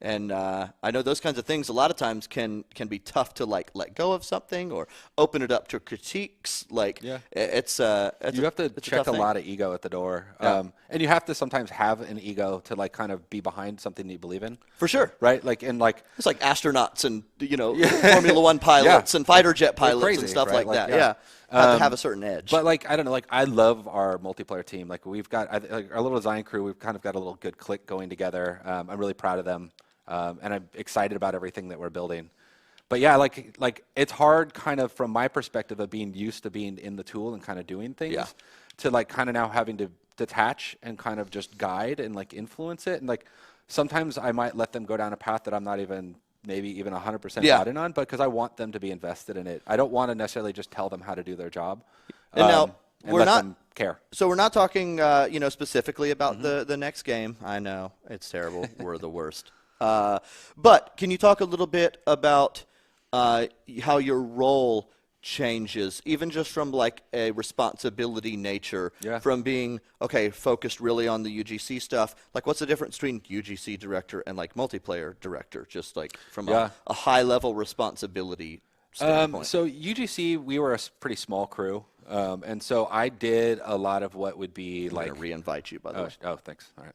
And I know those kinds of things a lot of times can be tough to like let go of something or open it up to critiques. Like it's you have to check a lot of ego at the door, and you have to sometimes have an ego to like kind of be behind something that you believe in. For sure, right? Like and like it's like astronauts and Formula One pilots and fighter jet pilots crazy, and stuff right? like that. Have to have a certain edge. But like I don't know, like I love our multiplayer team. Like we've got like our little design crew. We've kind of got a little good clique going together. I'm really proud of them. And I'm excited about everything that we're building. But yeah, like it's hard kind of from my perspective of being used to being in the tool and kind of doing things to like kind of now having to detach and kind of just guide and like influence it. And like sometimes I might let them go down a path that I'm not even maybe even 100% bought in on, but because I want them to be invested in it. I don't want to necessarily just tell them how to do their job. And now and we're let not them care. So we're not talking specifically about the next game. I know it's terrible. We're the worst. But can you talk a little bit about how your role changes, even just from like a responsibility nature, from being, focused really on the UGC stuff? Like what's the difference between UGC director and like multiplayer director, just like from a high level responsibility standpoint? So UGC, we were a pretty small crew. And so I did a lot of what would be I'm going to re-invite you, by the way. Oh, thanks. All right.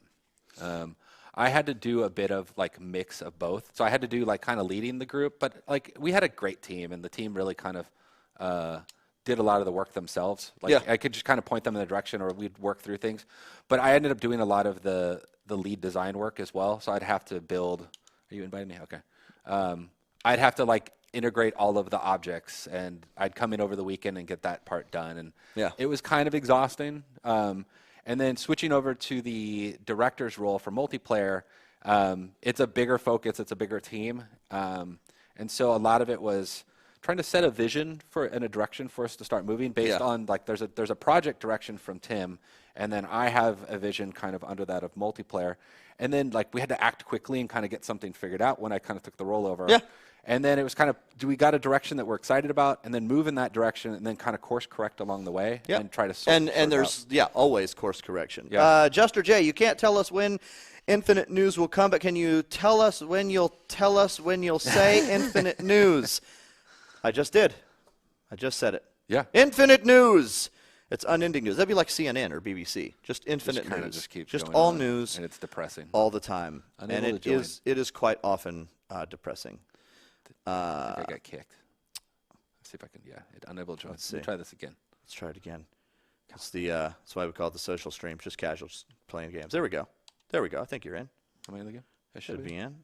I had to do a bit of like mix of both. So I had to do like kind of leading the group, but like we had a great team and the team really kind of did a lot of the work themselves. Like I could just kind of point them in the direction or we'd work through things. But I ended up doing a lot of the lead design work as well. So I'd have to build. Are you inviting me? Okay. I'd have to like integrate all of the objects and I'd come in over the weekend and get that part done. And it was kind of exhausting. And then switching over to the director's role for multiplayer, it's a bigger focus, it's a bigger team. And so a lot of it was trying to set a vision and a direction for us to start moving based on, like, there's a project direction from Tim, and then I have a vision kind of under that of multiplayer. And then, like, we had to act quickly and kind of get something figured out when I kind of took the role over. And then it was kind of, we got a direction that we're excited about, and then move in that direction, and then kind of course correct along the way, and try to sort and there's always course correction. Juster J, you can't tell us when Infinite News will come, but can you tell us when you'll say Infinite News? I just did. I just said it. Infinite News. It's unending news. That'd be like CNN or BBC. Just infinite just news. Just keeps just going all on, news. And it's depressing. All the time. And it is quite often depressing. I think I got kicked. Let's see if I can. Unable to join. Let's try this again. Let's try it again. It's that's why we call it the social stream. Just casuals playing games. There we go. I think you're in. Am I in again? I should be in.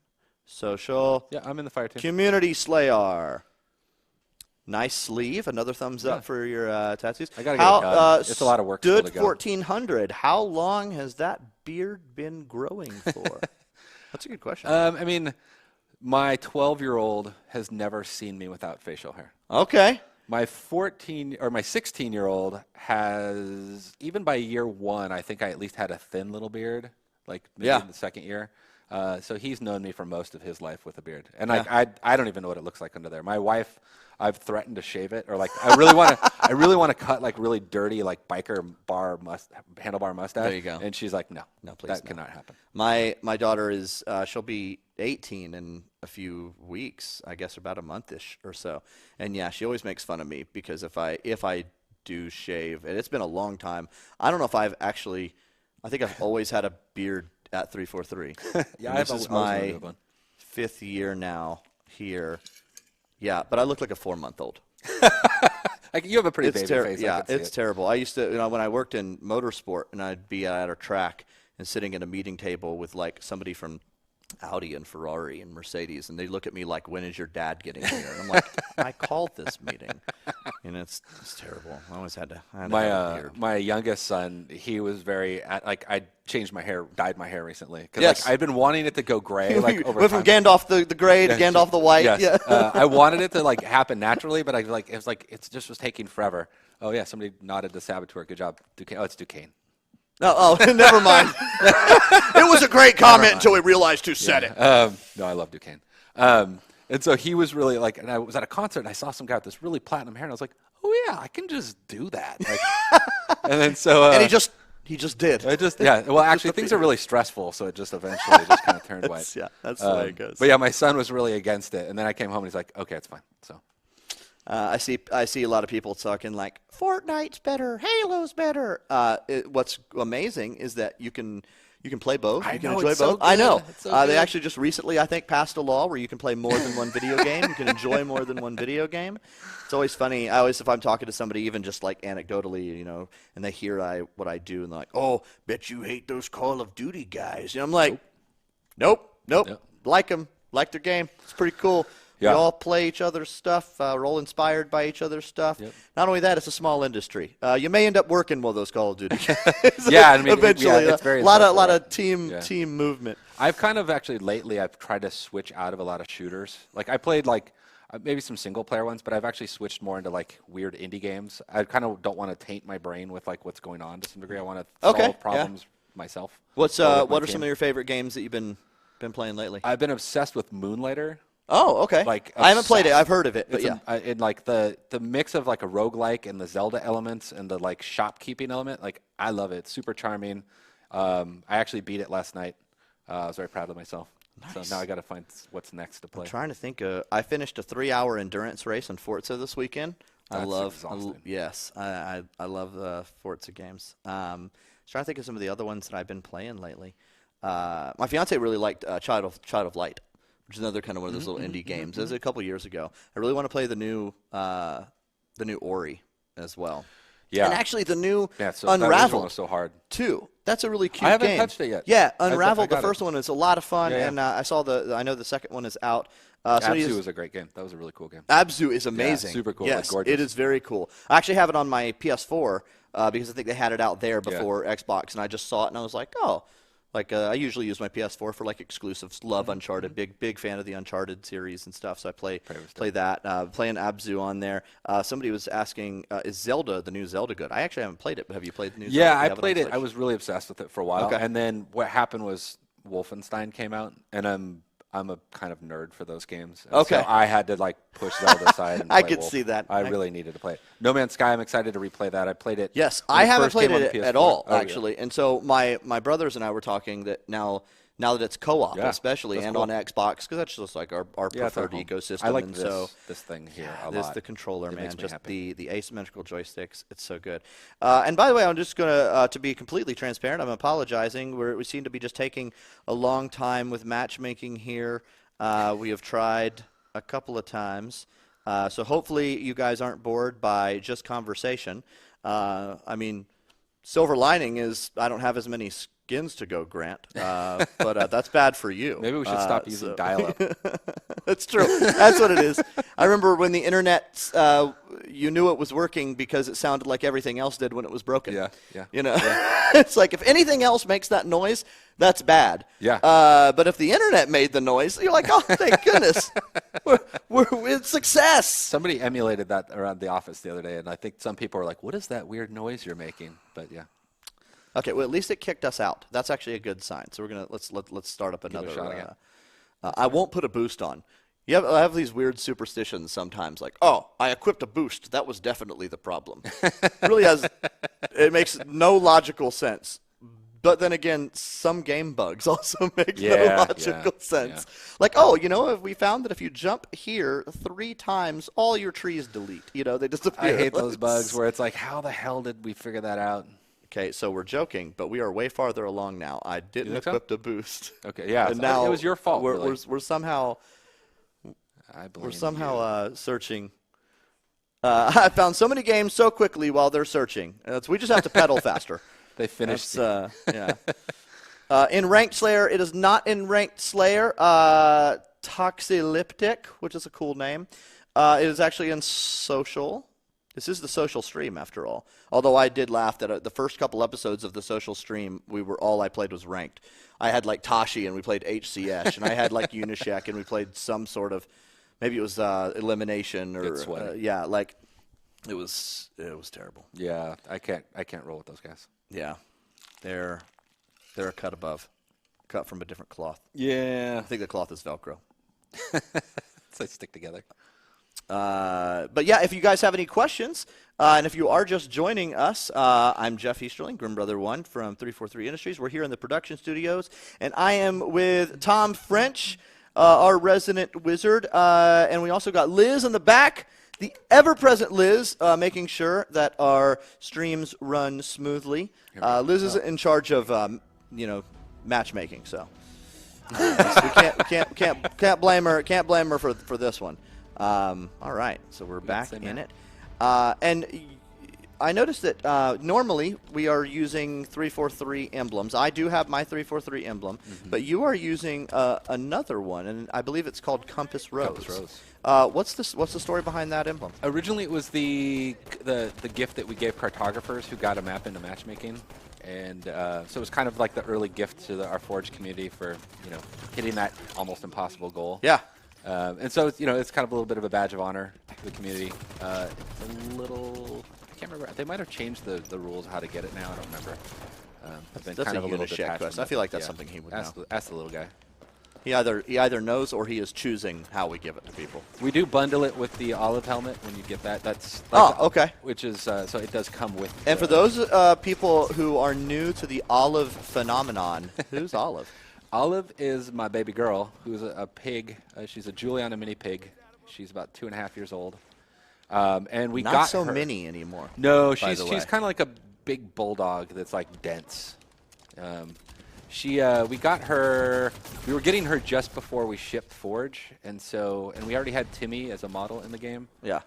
Social. Yeah, I'm in the fire team. Community Slayer. Nice sleeve. Another thumbs up for your tattoos. I gotta get it done. It's a lot of work. Stood 1400. How long has that beard been growing for? That's a good question. I mean, my 12-year-old has never seen me without facial hair. Okay. My 16-year-old has, even by year one, I think I at least had a thin little beard, like maybe in the second year. So he's known me for most of his life with a beard, and like I don't even know what it looks like under there. My wife, I've threatened to shave it, or like I really want to cut like really dirty like handlebar mustache. There you go. And she's like, no, please, that no. cannot happen. My daughter is she'll be 18 in a few weeks, I guess about a month-ish or so. And yeah, she always makes fun of me because if I do shave, and it's been a long time. I don't know if I think I've always had a beard at 343. Yeah, this is my 5th year now here. Yeah, but I look like a 4-month-old. Like you have a pretty baby face. Yeah, it's it. terrible. I used to, when I worked in motorsport, and I'd be at a track and sitting at a meeting table with like somebody from Audi and Ferrari and Mercedes, and they look at me like, "When is your dad getting here?" And I'm like, "I called this meeting," and it's terrible. I always had to. Have a beard. My youngest son, he was very like I changed my hair, dyed my hair recently because Yes. like, I'd been wanting it to go gray like over went time. from Gandalf the gray to Gandalf the white. Yes. Yeah. I wanted it to like happen naturally, but it just was taking forever. Oh yeah, somebody nodded to Saboteur. Good job, Duquesne. Oh, it's Duquesne. Oh, never mind. It was a great comment until we realized who said it. No, I love Duquesne. And so he was really like, and I was at a concert and I saw some guy with this really platinum hair, and I was like, oh yeah, I can just do that. Like, and then so and he just did. I just well actually things are really stressful, so it just eventually just kind of turned white. Yeah, that's the way it goes. But yeah, my son was really against it, and then I came home and he's like, okay, it's fine. So. I see a lot of people talking like Fortnite's better, Halo's better. What's amazing is that you can play both. You can enjoy both. So I know. It's so they good. actually just recently, I think, passed a law where you can play more than one video game. You can enjoy more than one video game. It's always funny. If I'm talking to somebody, even just like anecdotally, and they hear what I do, and they're like, "Oh, bet you hate those Call of Duty guys." And I'm like, "Nope. Like them. Like their game. It's pretty cool." Yeah. We all play each other's stuff. We're all inspired by each other's stuff. Yep. Not only that, it's a small industry. You may end up working with those Call of Duty games. Yeah, I mean, eventually. it's very a lot social, of team movement. I've kind of actually lately I've tried to switch out of a lot of shooters. Like I played like maybe some single player ones, but I've actually switched more into like weird indie games. I kind of don't want to taint my brain with like what's going on to some degree. I want to solve problems myself. What are some of your favorite games that you've been playing lately? I've been obsessed with Moonlighter. Oh, okay. Like I haven't played it. I've heard of it, but in like the mix of like a roguelike and the Zelda elements and the like shopkeeping element, like I love it. It's super charming. I actually beat it last night. I was very proud of myself. Nice. So now I got to find what's next to play. I'm trying to think. I finished a 3-hour endurance race on Forza this weekend. That's exhausting. Yes, I love the Forza games. Trying to think of some of the other ones that I've been playing lately. My fiance really liked Child of Light, which is another kind of one of those little indie games. It was a couple years ago. I really want to play the new Ori as well. Yeah. And actually the new So Unravel that was so hard. too. That's a really cute game. I haven't touched it yet. Yeah, Unravel, I got the first one is a lot of fun, Yeah. and I know the second one is out. Abzu was a great game. That was a really cool game. Abzu is amazing. super cool, Yes, like gorgeous. it is very cool. I actually have it on my PS4 because I think they had it out there before Xbox, and I just saw it and I was like, oh. Like I usually use my PS4 for like exclusives. Love Uncharted, big fan of the Uncharted series and stuff. So I play that. Playing Abzu on there. Somebody was asking, is Zelda, the new Zelda, good? I actually haven't played it, but have you played the new Zelda? Yeah, I played it. I was really obsessed with it for a while. Okay. And then what happened was Wolfenstein came out, and I'm a kind of nerd for those games. And Okay. So I had to like push Zelda aside and I play could Wolf. see that. I really needed to play it. No Man's Sky, I'm excited to replay that. I played it. Yes, when I it haven't first played came on it the at PS4. all, Oh, yeah. actually. And so my brothers and I were talking that now that it's co-op, Yeah, especially, that's and cool. on Xbox, because that's just like our Yeah, it's our preferred home. ecosystem. I like and this thing here a lot. the controller, It man. makes me Just happy. the asymmetrical joysticks. It's so good. And by the way, I'm just gonna to be completely transparent. I'm apologizing. We seem to be just taking a long time with matchmaking here. We have tried a couple of times, so hopefully you guys aren't bored by just conversation. I mean, silver lining is I don't have as many skins to go, Grant, but that's bad for you. Maybe we should stop using dial-up. That's true. That's what it is. I remember when the internet, you knew it was working because it sounded like everything else did when it was broken. Yeah. You know, it's like if anything else makes that noise, that's bad. Yeah. But if the internet made the noise, you're like, oh, thank goodness, it's success. Somebody emulated that around the office the other day, and I think some people were like, "What is that weird noise you're making?" But yeah. Okay, well, at least it kicked us out. That's actually a good sign. So we're gonna let's start up it a another. shot again. I won't put a boost on. I have these weird superstitions sometimes, like, oh, I equipped a boost. That was definitely the problem. It makes no logical sense. But then again, some game bugs also make no logical sense. Yeah. Like, oh, we found that if you jump here 3 times, all your trees delete. They disappear. I hate those bugs where it's like, how the hell did we figure that out? Okay, so we're joking, but we are way farther along now. I didn't equip the boost. Okay, yeah. And now it was your fault. We're somehow searching. I found so many games so quickly while they're searching. We just have to pedal faster. They finished. Yeah. In Ranked Slayer, it is not in Ranked Slayer. Toxyliptic, which is a cool name. It is actually in Social. This is the social stream, after all. Although I did laugh that the first couple episodes of the social stream, all I played was ranked. I had like Tashi and we played HCS, and I had like Unishek and we played some sort of, maybe it was elimination or it was terrible. Yeah, I can't roll with those guys. Yeah, they're a cut above, cut from a different cloth. Yeah, I think the cloth is Velcro. So they stick together. But yeah, if you guys have any questions, and if you are just joining us, I'm Jeff Easterling, Grim Brother 1 from 343 Industries. We're here in the production studios, and I am with Tom French, our resident wizard, and we also got Liz in the back, the ever-present Liz, making sure that our streams run smoothly. Liz is in charge of, matchmaking, so we can't blame her. Can't blame her for this one. All right, so we're back in it. And I noticed that normally we are using 343 emblems. I do have my 343 emblem, but you are using another one, and I believe it's called Compass Rose. Compass Rose. What's the story behind that emblem? Originally, it was the gift that we gave cartographers who got a map into matchmaking. And so it was kind of like the early gift to our Forge community for hitting that almost impossible goal. Yeah. And so it's kind of a little bit of a badge of honor to the community. It's a little, I can't remember. They might have changed the rules of how to get it now. I don't remember. That's kind of a little detached quest. I feel like that's something he would know. Ask the little guy. He either knows or he is choosing how we give it to people. We do bundle it with the olive helmet when you get that. That's okay. Which is so it does come with. And for those people who are new to the olive phenomenon, who's Olive? Olive is my baby girl, who's a pig. She's a Juliana mini pig. She's about 2.5 years old. And we Not got so her. mini anymore. No, she's kind of like a big bulldog that's like dense. We got her. We were getting her just before we shipped Forge, and we already had Timmy as a model in the game. Yeah,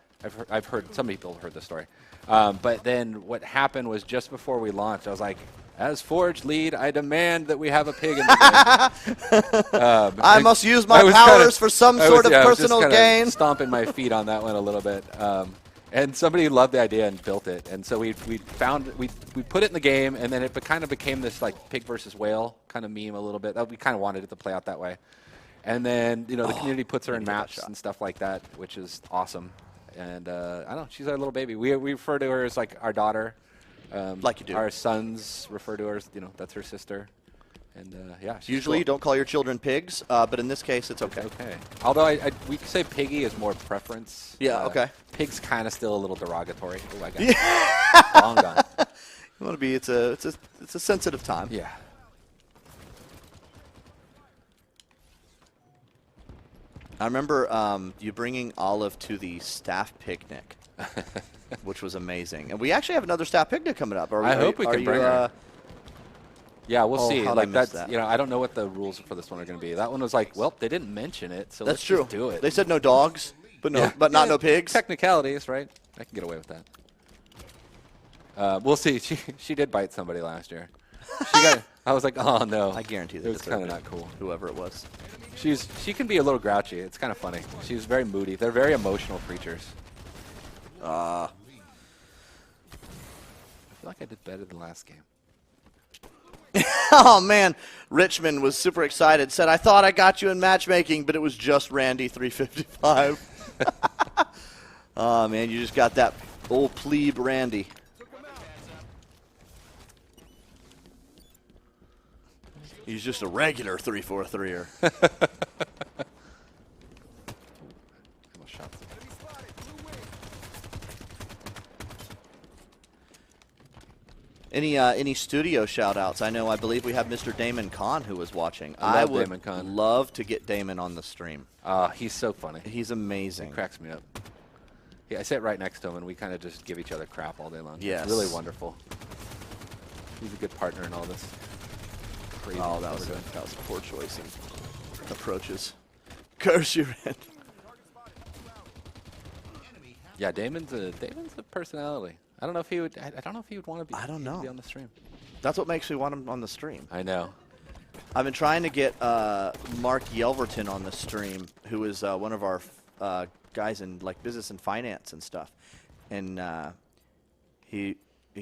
I've heard some people heard the story. But then what happened was just before we launched, I was like, as Forge lead, I demand that we have a pig in the game. I must use my powers for some sort of personal gain. Stomping my feet on that one a little bit. And somebody loved the idea and built it. And so we put it in the game, and then it kind of became this like pig versus whale kind of meme a little bit. We kind of wanted it to play out that way. And then the community puts her in maps and stuff like that, which is awesome. And I don't know, she's our little baby. We refer to her as like our daughter. Like you do. Our sons refer to her as, that's her sister. And yeah. Usually you don't call your children pigs, but in this case it's okay. Okay. Although we could say piggy is more preference. Yeah, okay. Pig's kind of still a little derogatory. Oh, I got it. Long gone. You want to be, it's a sensitive time. Yeah. I remember you bringing Olive to the staff picnic, which was amazing. And we actually have another staff picnic coming up. I hope we can bring her. Yeah, we'll see. Like that's I don't know what the rules for this one are going to be. That one was like, well, they didn't mention it, so let's just do it. They said no dogs, but not no pigs. Technicalities, right? I can get away with that. We'll see. She did bite somebody last year. I was like, oh no. I guarantee that it was kind of not cool. Whoever it was. She can be a little grouchy. It's kind of funny. She's very moody. They're very emotional creatures. I feel like I did better than last game. Oh man, Richmond was super excited. Said, I thought I got you in matchmaking, but it was just Randy 355. Oh man, you just got that old plebe Randy. He's just a regular 3-4-3er. Any studio shout-outs? I believe we have Mr. Damon Kahn who was watching. I would Damon Kahn. love to get Damon on the stream. He's so funny. He's amazing. He cracks me up. Yeah, I sit right next to him, and we kind of just give each other crap all day long. Yes. It's really wonderful. He's a good partner in all this. Crazy Oh, that was a poor choice in approaches. Curse you, Red. Yeah, Damon's a personality. I don't know if he would. I don't know if he would want to be. I don't know. Be on the stream. That's what makes me want him on the stream. I know. I've been trying to get Mark Yelverton on the stream, who is one of our guys in like business and finance and stuff, and he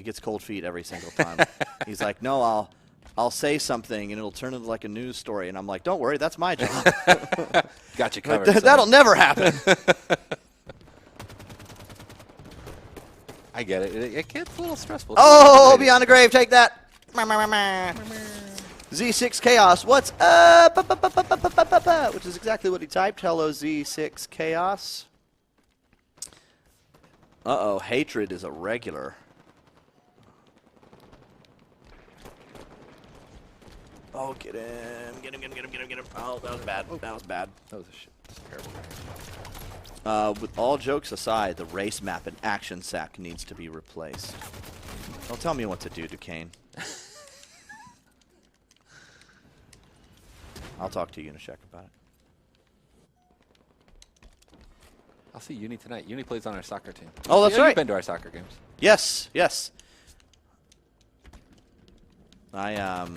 gets cold feet every single time. He's like, "No, I'll say something and it'll turn into like a news story," and I'm like, "Don't worry, that's my job." Got you covered. That'll never happen. I get it. It gets a little stressful. Oh, beyond the grave, take that. Z6 Chaos, what's up? Which is exactly what he typed. Hello, Z6 Chaos. Uh-oh, Hatred is a regular. Oh, get him. Get him. Oh, that was bad. That was bad. That was a shit. Terrible. With all jokes aside, the race map and action sack needs to be replaced. Don't tell me what to do, Duquesne. I'll talk to Unishek about it. I'll see Uni tonight. Uni plays on our soccer team. Oh, that's right. You've been to our soccer games. Yes. I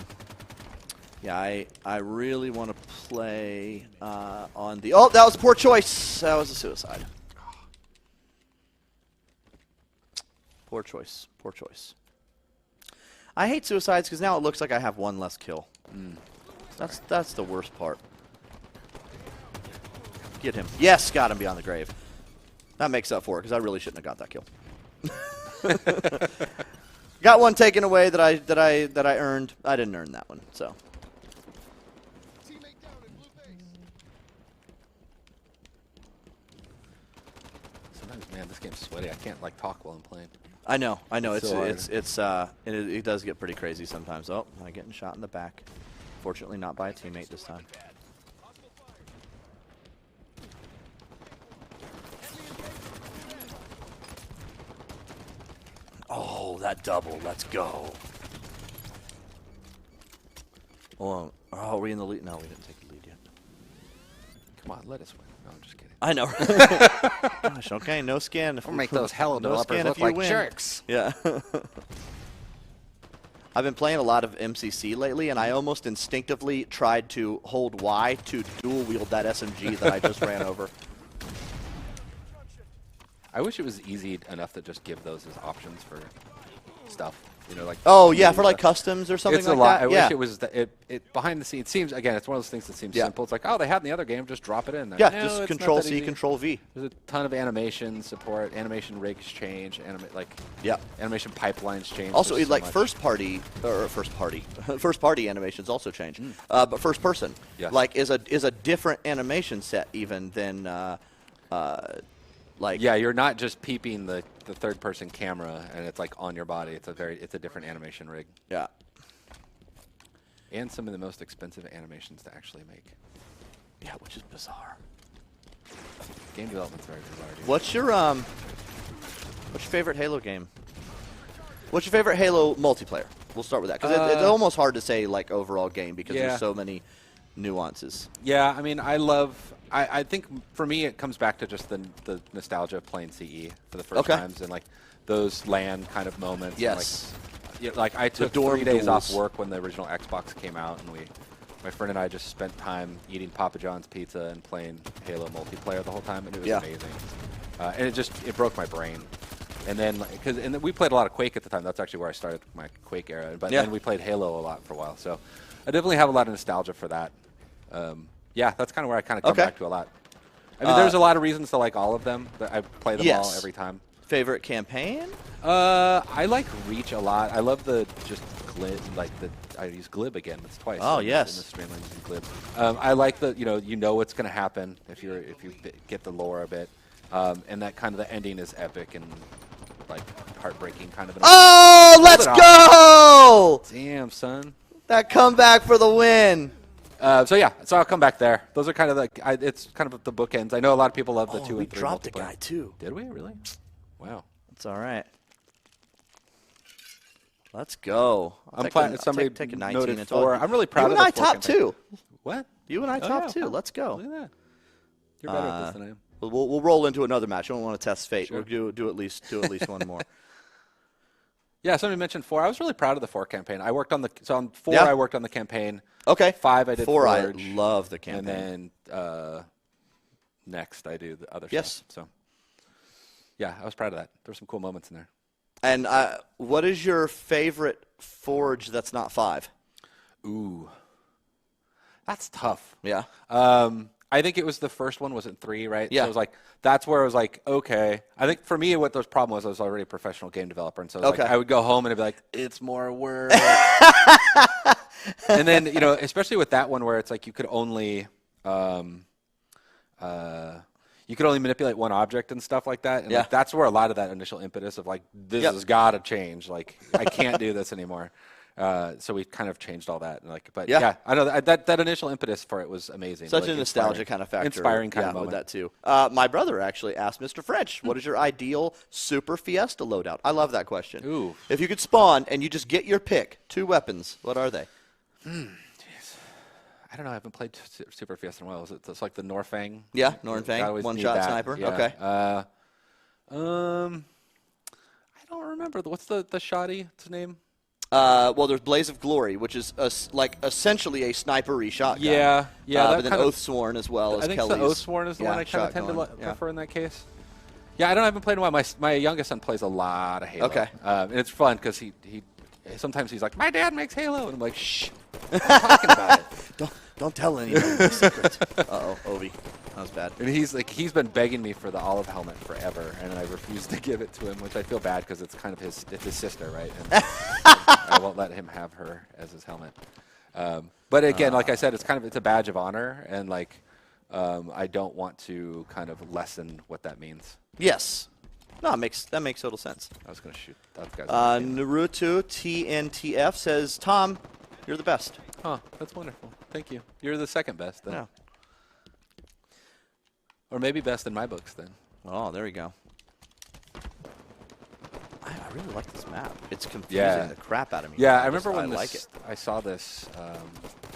really want to play on the... Oh, that was a poor choice. That was a suicide. Poor choice. I hate suicides because now it looks like I have one less kill. That's the worst part. Get him. Yes, got him beyond the grave. That makes up for it because I really shouldn't have got that kill. Got one taken away that I earned. I didn't earn that one, so. Sometimes, man, this game's sweaty. I can't like talk while I'm playing. I know. It does get pretty crazy sometimes. Oh, am I getting shot in the back? Fortunately, not by a teammate this time. Oh, that double. Let's go. Oh, are we in the lead? No, we didn't take the lead yet. Come on, let us win. No, I'm just kidding. I know. Gosh, okay, no skin. We'll make those hell developers look like jerks. Yeah. I've been playing a lot of MCC lately, and I almost instinctively tried to hold Y to dual wield that SMG that I just ran over. I wish it was easy enough to just give those as options for stuff. You know, like oh yeah, for like customs or something it's like a lot. that. I wish it was it behind the scenes. It seems again, it's one of those things that seems simple. It's like, oh, they had in the other game, just drop it in. Yeah, no, just Control C, Control V. There's a ton of animation support, animation rigs change, animation pipelines change. Also, There's like so first party animations also change, but first person like is a different animation set even than like yeah, you're not just peeping the third person camera and it's like on your body. It's a different animation rig. Yeah. And some of the most expensive animations to actually make. Yeah, which is bizarre. Game development's very bizarre, dude. What's your favorite Halo game? What's your favorite Halo multiplayer? We'll start with that because it's almost hard to say like overall game because there's so many nuances. Yeah, I mean, I think for me it comes back to just the nostalgia of playing CE for the first times and like those LAN kind of moments. Yes. And, like I took 3 days off work when the original Xbox came out, and my friend and I just spent time eating Papa John's pizza and playing Halo multiplayer the whole time, and it was amazing. And it broke my brain. And then we played a lot of Quake at the time. That's actually where I started my Quake era. But then we played Halo a lot for a while. So I definitely have a lot of nostalgia for that. Yeah, I kind of come back to a lot. I mean, there's a lot of reasons to like all of them, but I play them all every time. Favorite campaign? I like Reach a lot. I love the just glib, like I use glib again. That's twice. Oh, in yes. the stream I'm using glib. I like the you know what's going to happen if you get the lore a bit, and that kind of the ending is epic and like heartbreaking kind of. Oh, let's go! Damn, son. That comeback for the win. So yeah, so I'll come back there. Those are kind of like it's kind of the bookends. I know a lot of people love the 2 we and 3 dropped a multiplayer. guy too. Did we really? Wow. That's all right. Let's go. Somebody take a 19 noted and 4. I'm really proud you of and I the 4 top campaign. 2. What? You and I top 2. Let's go. Look at that. You're better at this than I am. We'll roll into another match. I don't want to test fate. Sure. We'll do at least one more. Yeah, somebody mentioned 4. I was really proud of the 4 campaign. I worked on on 4. Yeah. I worked on the campaign. Okay. 5 I did 4. Forge, I love the campaign. and then next I do the other Yes. stuff. So yeah, I was proud of that. There were some cool moments in there. And what is your favorite Forge that's not 5? Ooh, that's tough. Yeah. I think it was the first one was in 3, right? Yeah. So it was like that's where I was like, okay. I think for me, what the problem was, I was already a professional game developer, and so it was Okay. like, I would go home and I'd be like, it's more work. And then especially with that one where it's like you could only manipulate one object and stuff like that. And Yeah. like, that's where a lot of that initial impetus of like this Yep. has got to change. Like I can't do this anymore. So we kind of changed all that. But Yeah. I know that initial impetus for it was amazing. Such like, a nostalgia kind of factor. Inspiring kind of with moment. that too. My brother actually asked Mr. French, what is your ideal Super Fiesta loadout? I love that question. Ooh. If you could spawn and you just get your pick, 2 weapons, what are they? I don't know. I haven't played Super Fiesta in a while. It's like the Norfang. Yeah, Nornfang, one-shot sniper. Yeah. Okay. I don't remember. What's the shoddy? What's his name? Well, there's Blaze of Glory, which is like essentially a snipery shotgun. Yeah. But then Oathsworn as well as I think Kelly's. the Oathsworn is the one I kind of tend to shotgun. prefer in that case. Yeah, I haven't played in a while. My youngest son plays a lot of Halo. Okay. And it's fun because he sometimes he's like, my dad makes Halo, and I'm like, shh, I'm talking about it. Don't tell anyone the secret. Uh-oh, Obi. That was bad. And he's been begging me for the olive helmet forever, and I refuse to give it to him, which I feel bad because it's kind of his sister, right? And I won't let him have her as his helmet. But again, like I said, it's a badge of honor, and like I don't want to kind of lessen what that means. Yes. No, that makes total sense. I was going to shoot that guy's Naruto TNTF says, Tom, you're the best. Huh, that's wonderful. Thank you. You're the second best then. Yeah. Or maybe best in my books then. Oh, there we go. I really like this map. It's confusing the crap out of me. Yeah, I remember when like it. I saw this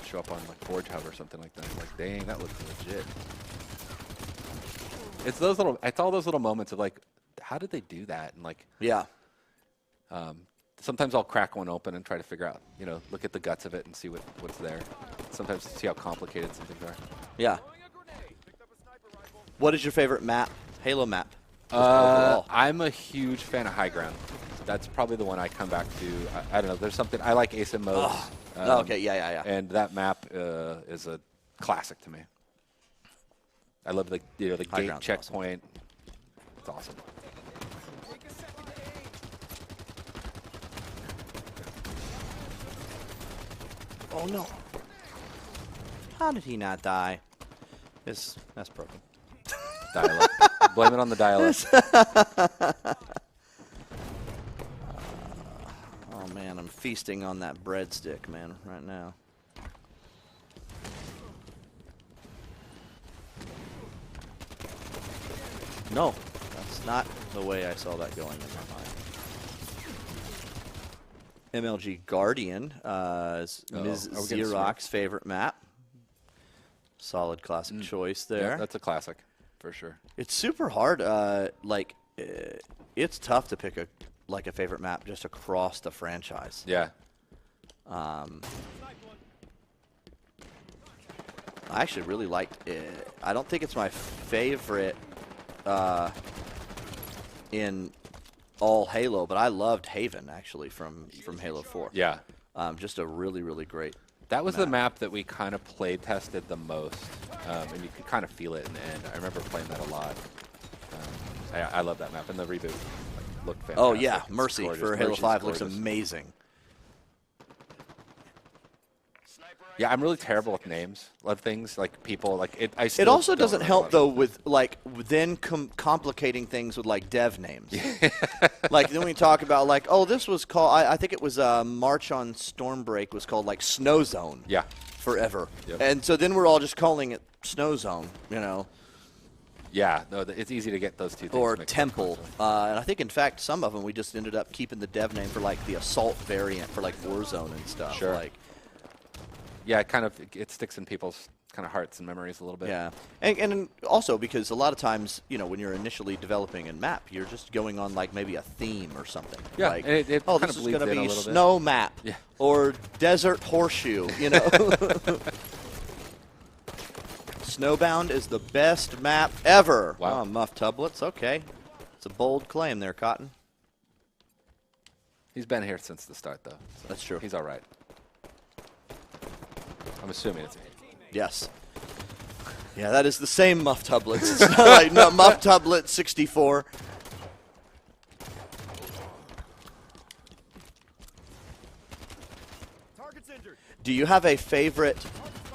show up on like Forge Hub or something like that. I'm like, dang, that looks legit. It's all those little moments of like, how did they do that? And like, Yeah. sometimes I'll crack one open and try to figure out, look at the guts of it and see what's there. Sometimes see how complicated some things are. Yeah. What is your favorite map? Halo map? Overall. I'm a huge fan of High Ground. That's probably the one I come back to. I don't know. There's something I like ASIM modes. Okay, yeah. And that map is a classic to me. I love the gate checkpoint. Awesome. It's awesome. Oh no! How did he not die? That's broken. Dial-up. Blame it on the dial-up. Oh man, I'm feasting on that breadstick, man, right now. No, that's not the way I saw that going in my mind. MLG Guardian is Ms. Are we getting Xerox's favorite map. Solid classic choice there. Yeah, that's a classic, for sure. It's super hard. It's tough to pick a favorite map just across the franchise. Yeah. I actually really liked it. I don't think it's my favorite in all Halo, but I loved Haven actually from Halo 4. Yeah. Just a really, really great. That was the map that we kind of play tested the most, and you could kind of feel it in the end. I remember playing that a lot. I love that map, and the reboot looked fantastic. Oh yeah, It's Mercy gorgeous. for Halo Mercy's 5 looks gorgeous. amazing. Yeah, I'm really terrible with names of things, like people, like it. I It still also don't doesn't remember help what though with like then complicating things with like dev names. Like then we talk about like, oh, this was called. I think it was March on Stormbreak was called like Snow Zone. Yeah. Forever. Yep. And so then we're all just calling it Snow Zone, you know. Yeah, no, it's easy to get those two things Or mixed Temple. up. And I think, in fact, some of them we just ended up keeping the dev name for like the Assault variant for like Warzone and stuff. Sure. Like, Yeah, it sticks in people's kind of hearts and memories a little bit. yeah. And also because a lot of times, you know, when you're initially developing a map, you're just going on like maybe a theme or something. Yeah, Like, and it oh, kind this of is going bleeds to in a be little bit. Snow Map. Yeah. Or Desert Horseshoe, you know. Snowbound is the best map ever. Wow. Oh, Muff Tublets. Okay. It's a bold claim there, Cotton. He's been here since the start, though. So That's true. He's all right. I'm assuming it's me. Yes. Yeah, that is the same Muff Tublets. It's not like no, Muff Tublet 64. Do you have a favorite,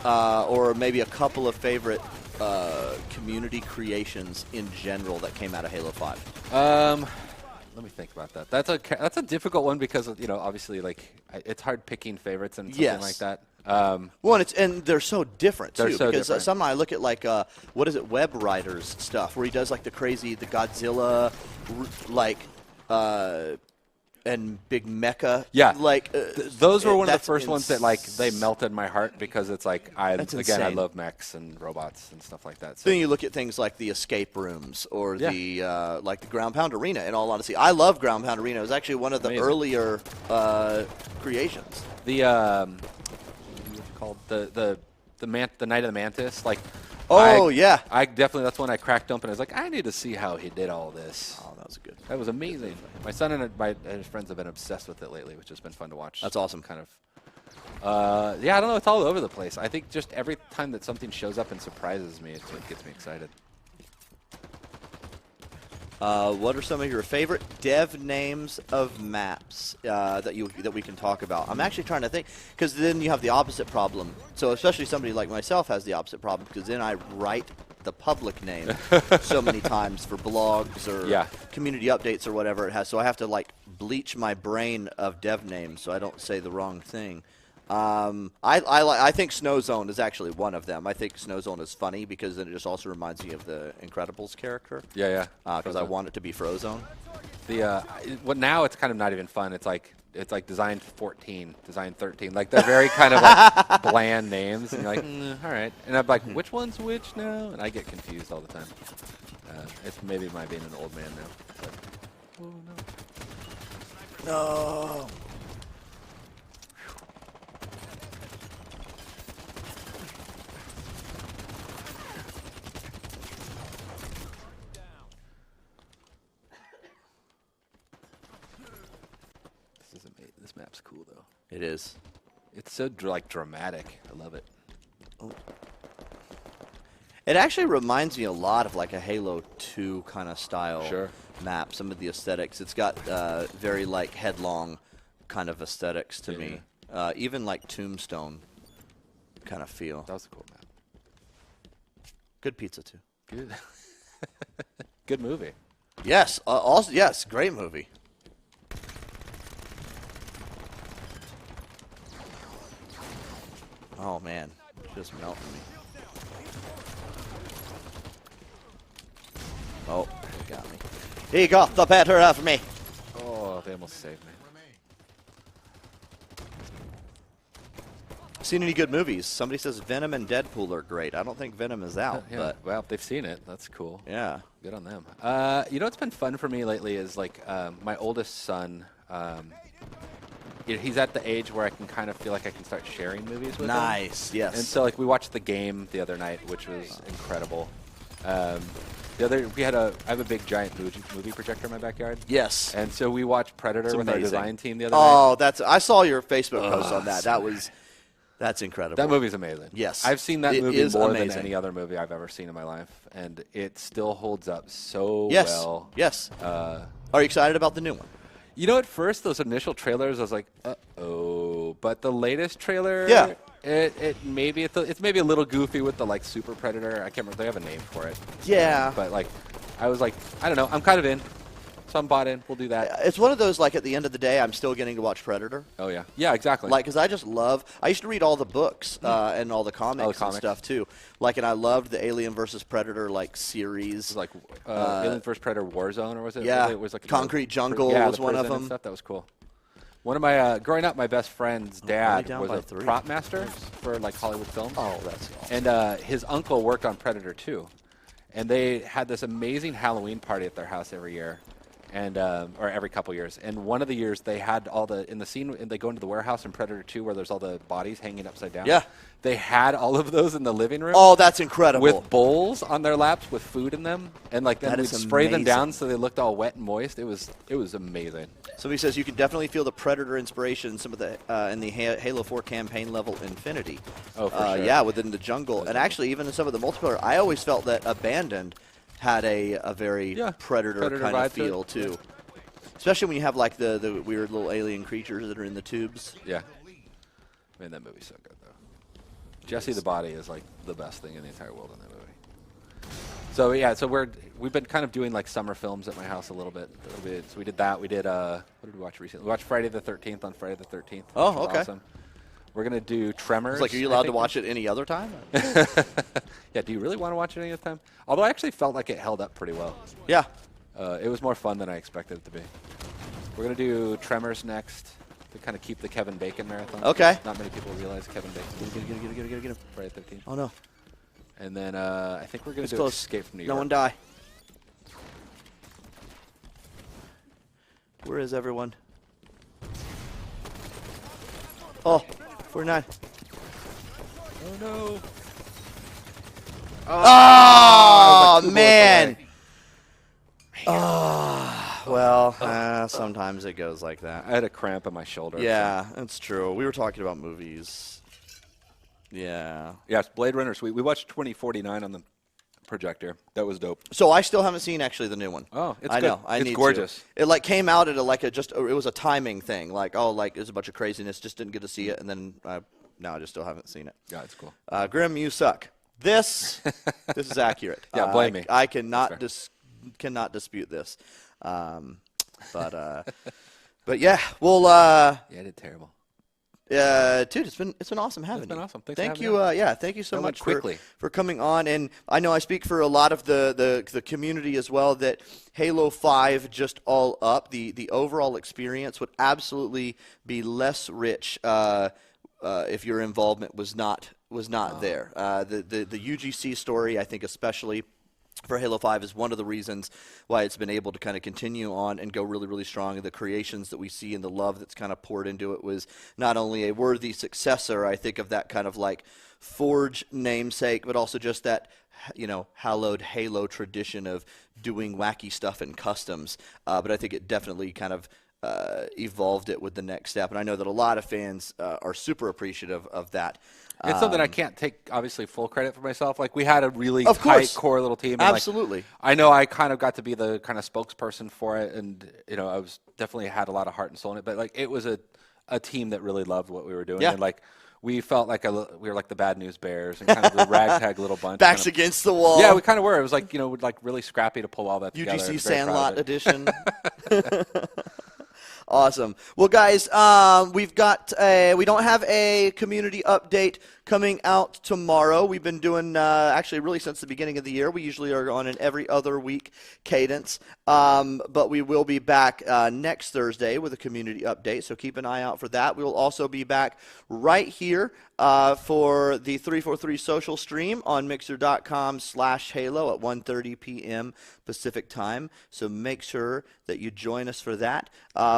or maybe a couple of favorite community creations in general that came out of Halo 5? Let me think about that. That's a difficult one because, you know, obviously, like, it's hard picking favorites and something Yes. like that. Well, and they're so different too. They're so because different. some I look at like what is it, Web Riders stuff, where he does like the Godzilla, like and big mecha. Yeah. like Those were one of the that's first ones that, like, they melted my heart because it's like, That's again, I insane. love mechs and robots and stuff like that. Then you look at things like the escape rooms or Yeah. the like the Ground Pound Arena. In all honesty, I love Ground Pound Arena. It was actually one of the Amazing. earlier creations. The what's it called the Night of the Mantis, like. Oh, yeah. I definitely, that's when I cracked open. I was like, I need to see how he did all this. Oh, that was good. That was amazing. My son and his friends have been obsessed with it lately, which has been fun to watch. That's awesome. Kind of. Yeah, I don't know. It's all over the place. I think just every time that something shows up and surprises me, it's what gets me excited. What are some of your favorite dev names of maps that we can talk about? I'm actually trying to think, because then you have the opposite problem. So especially somebody like myself has the opposite problem, because then I write the public name so many times for blogs or Yeah. community updates or whatever it has. So I have to like bleach my brain of dev names so I don't say the wrong thing. I think Snow Zone is actually one of them. I think Snow Zone is funny because then it just also reminds me of the Incredibles character. Yeah. Because I want it to be Frozone. Now it's kind of not even fun. It's like Design 14, Design 13. Like they're very kind of like bland names. And you're like, all right. And I'm like, which one's which now? And I get confused all the time. It's maybe my being an old man now. But, oh no. No. This map's cool though. It is. It's so dramatic. I love it. It actually reminds me a lot of like a Halo 2 kind of style Sure. map. Some of the aesthetics. It's got very like headlong kind of aesthetics to me. Even like Tombstone kind of feel. That was a cool map. Good pizza too. Good. Good movie. Yes. Also, yes. Great movie. Oh man, just melting me. Oh, he got me. He got the better of me. Oh, they almost saved me. Seen any good movies? Somebody says Venom and Deadpool are great. I don't think Venom is out, Yeah, but well, they've seen it. That's cool. yeah. Good on them. You know what's been fun for me lately is like my oldest son. He's at the age where I can kind of feel like I can start sharing movies with him. Nice. Yes. And so like we watched The Game the other night, which was incredible. I have a big giant movie projector in my backyard. Yes. And so we watched Predator with our amazing. design team the other night. Oh, I saw your Facebook post on that. That's incredible. That movie's amazing. Yes. I've seen that It movie is more amazing. than any other movie I've ever seen in my life, and it still holds up so Yes. well. Yes. Are you excited about the new one? You know, at first, those initial trailers, I was like, uh-oh. But the latest trailer, Yeah. It's maybe a little goofy with the like Super Predator. I can't remember. They have a name for it. Yeah. But like, I was like, I don't know. I'm kind of in. So I'm bought in. We'll do that. It's one of those, like, at the end of the day, I'm still getting to watch Predator. Oh, yeah. Yeah, exactly. Like, because I just love – I used to read all the books and all the comics and stuff, too. Like, and I loved the Alien versus Predator, like, series. It was like Alien vs. Predator Warzone, or was it? Yeah. It was like Concrete Jungle yeah, was one of them. Stuff. That was cool. One of my growing up, my best friend's dad was a 3. prop master for like Hollywood films. Oh, that's awesome. And his uncle worked on Predator 2. And they had this amazing Halloween party at their house every year. And or every couple years, and one of the years they had all the in the scene, and they go into the warehouse in Predator 2 where there's all the bodies hanging upside down. Yeah, they had all of those in the living room. Oh, that's incredible! With bowls on their laps with food in them, and like then we'd spray them down so they looked all wet and moist. It was amazing. Somebody says you can definitely feel the Predator inspiration in some of the in the Halo 4 campaign level Infinity. Oh, for sure. Yeah, within the jungle, and actually even in some of the multiplayer, I always felt that Abandoned had a very Predator kind of feel too. Especially when you have like the weird little alien creatures that are in the tubes. Yeah. Man, that movie's so good though. Jesse the Body is like the best thing in the entire world in that movie. So yeah, so we've been kind of doing like summer films at my house a little bit. So we did that. We did what did we watch recently? We watched Friday the 13th on Friday the 13th. Oh, okay. Awesome. We're gonna do Tremors. It's like, are you allowed to watch it any other time? Yeah. Do you really want to watch it any other time? Although I actually felt like it held up pretty well. Yeah. It was more fun than I expected it to be. We're going to do Tremors next to kind of keep the Kevin Bacon marathon. Okay. Not many people realize Kevin Bacon. Get him. Friday the 13th. Oh, no. And then I think we're going to do Escape from New York. No one die. Where is everyone? Oh, 49. Oh, no. Oh, man. Oh, well, sometimes it goes like that. I had a cramp in my shoulder. Yeah, that's true. We were talking about movies. Yeah. Yes, Blade Runner. So we watched 2049 on the projector. That was dope. So I still haven't seen actually the new one. Oh, it's I good. know. I it's need gorgeous. To. It like came out at it was a timing thing. Like, oh, like it was a bunch of craziness. Just didn't get to see it, and then now I just still haven't seen it. Yeah, it's cool. Grim, you suck. This is accurate. Yeah, blame me. I cannot dispute this. But yeah, we'll. Yeah, I did terrible. Dude, it's been awesome having you. It's been awesome. Thanks Thank for you. having me. Thank you so much quickly for coming on. And I know I speak for a lot of the community as well that Halo 5 just all up. The overall experience would absolutely be less rich if your involvement was not there. The UGC story, I think, especially for Halo 5 is one of the reasons why it's been able to kind of continue on and go really, really strong. And the creations that we see and the love that's kind of poured into it was not only a worthy successor, I think, of that kind of like Forge namesake, but also just that, hallowed Halo tradition of doing wacky stuff in customs. But I think it definitely kind of evolved it with the next step. And I know that a lot of fans are super appreciative of that. It's something I can't take, obviously, full credit for myself. Like, we had a really tight core little team. And Absolutely. I know I kind of got to be the kind of spokesperson for it, and, I was definitely had a lot of heart and soul in it. But, like, it was a team that really loved what we were doing. Yeah. And, like, we felt like we were like the Bad News Bears and kind of the ragtag little bunch. Backs against the wall. Yeah, we kind of were. It was like, like really scrappy to pull all that together. UGC Sandlot edition. Awesome. Well, guys, we don't have a community update coming out tomorrow. We've been doing, actually, really since the beginning of the year. We usually are on an every other week cadence. But we will be back next Thursday with a community update, so keep an eye out for that. We will also be back right here for the 343 social stream on mixer.com/Halo at 1:30 p.m. Pacific time. So make sure that you join us for that.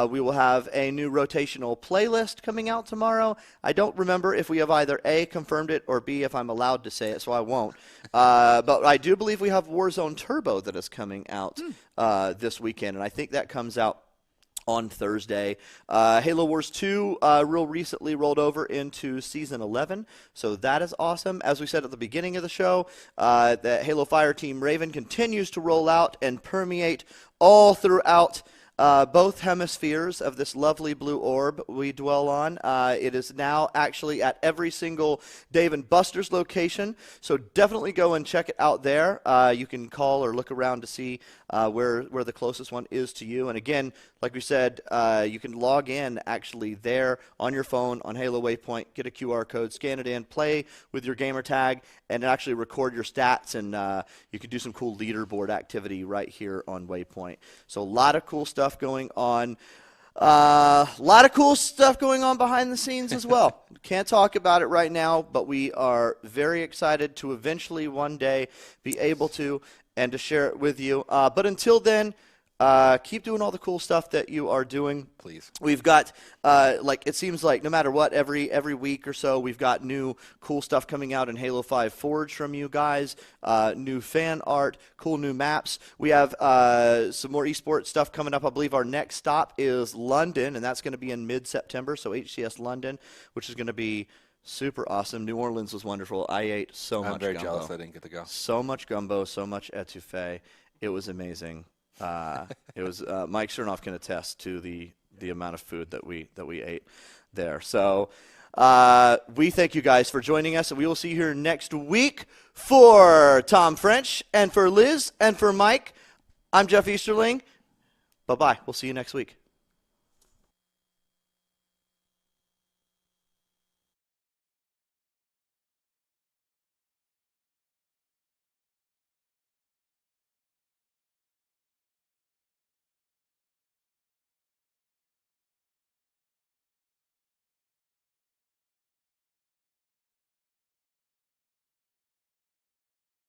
We will have a new rotational playlist coming out tomorrow. I don't remember if we have either A, confirmed it, or B, if I'm allowed to say it, so I won't. But I do believe we have Warzone Turbo that is coming out this weekend, and I think that comes out on Thursday. Halo Wars 2 real recently rolled over into Season 11, so that is awesome. As we said at the beginning of the show, the Halo Fire Team Raven continues to roll out and permeate all throughout both hemispheres of this lovely blue orb we dwell on. It is now actually at every single Dave & Buster's location, so definitely go and check it out there. You can call or look around to see where the closest one is to you. And again, like we said, you can log in actually there on your phone on Halo Waypoint, get a QR code, scan it in, play with your gamer tag, and actually record your stats, and you can do some cool leaderboard activity right here on Waypoint. So a lot of cool stuff going on. A lot of cool stuff going on behind the scenes as well. Can't talk about it right now, but we are very excited to eventually one day be able to and to share it with you. But until then, keep doing all the cool stuff that you are doing. Please. We've got, it seems like no matter what, every week or so, we've got new cool stuff coming out in Halo 5 Forge from you guys, new fan art, cool new maps. We have some more esports stuff coming up. I believe our next stop is London, and that's going to be in mid-September, so HCS London, which is going to be super awesome. New Orleans was wonderful. I ate so much I'm very gumbo. jealous I didn't get to go. So much gumbo, so much etouffee. It was amazing. It was Mike Chernoff can attest to the amount of food that we ate there. So we thank you guys for joining us, and we will see you here next week. For Tom French and for Liz and for Mike, I'm Jeff Easterling. Bye-bye. We'll see you next week.